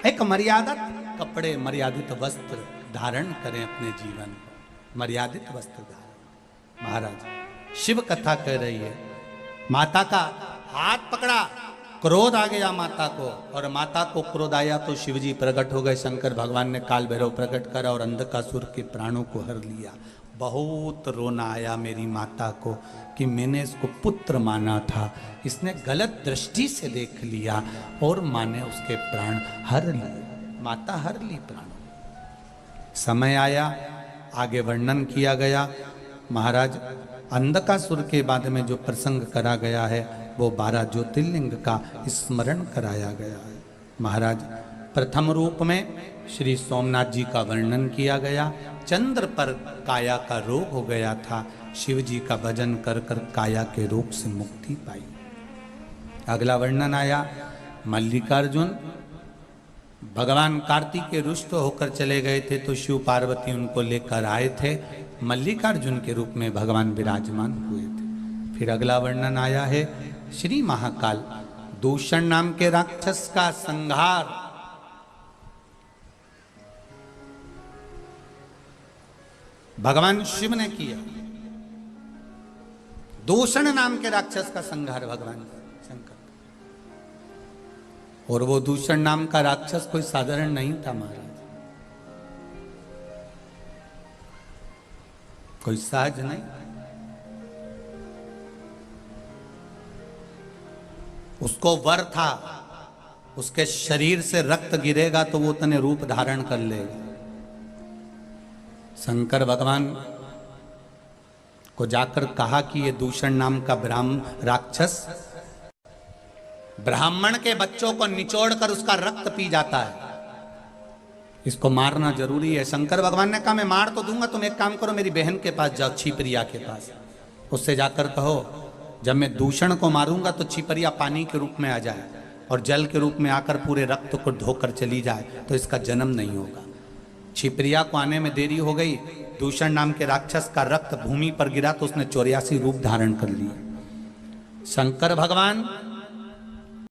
एक मर्यादित कपड़े, मर्यादित वस्त्र धारण करें अपने जीवन को, मर्यादित वस्त्र धारण। महाराज शिव कथा कह रही है, माता का हाथ पकड़ा, क्रोध आ गया माता को, और माता को क्रोध आया तो शिव जी प्रकट हो गए। शंकर भगवान ने काल भैरव प्रकट करा और अंधकासुर के प्राणों को हर लिया। बहुत रोना आया मेरी माता को कि मैंने इसको पुत्र माना था, इसने गलत दृष्टि से देख लिया और माँ ने उसके प्राण हर लिए। माता हर ली प्राण। समय आया, आगे वर्णन किया गया। महाराज अंधकासुर के बाद में जो प्रसंग करा गया है वो 12 ज्योतिर्लिंग का स्मरण कराया गया है। महाराज प्रथम रूप में श्री सोमनाथ जी का वर्णन किया गया। चंद्र पर काया का रोग हो गया था, शिव जी का भजन कर कर काया के रोग से मुक्ति पाई। अगला वर्णन आया मल्लिकार्जुन। भगवान कार्तिकेय रुष्ट होकर चले गए थे तो शिव पार्वती उनको लेकर आए थे, मल्लिकार्जुन के रूप में भगवान विराजमान हुए थे। फिर अगला वर्णन आया है श्री महाकाल, दूषण नाम के राक्षस का संहार। भगवान शिव ने किया। दूषण नाम के राक्षस का संहार भगवान शंकर। और वो दूषण नाम का राक्षस कोई साधारण नहीं था महाराज, कोई सहज नहीं। उसको वर था, उसके शरीर से रक्त गिरेगा तो वो उतने रूप धारण कर लेगा। शंकर भगवान को जाकर कहा कि ये दूषण नाम का राक्षस ब्राह्मण के बच्चों को निचोड़कर उसका रक्त पी जाता है, इसको मारना जरूरी है। शंकर भगवान ने कहा मैं मार तो दूंगा, तुम एक काम करो मेरी बहन के पास जाओ, छिपरिया के पास, उससे जाकर कहो जब मैं दूषण को मारूंगा तो छिपरिया पानी के रूप में आ जाए और जल के रूप में आकर पूरे रक्त को धोकर चली जाए तो इसका जन्म नहीं होगा। छिपरिया को आने में देरी हो गई, दूषण नाम के राक्षस का रक्त भूमि पर गिरा तो उसने 84 रूप धारण कर लिए। शंकर भगवान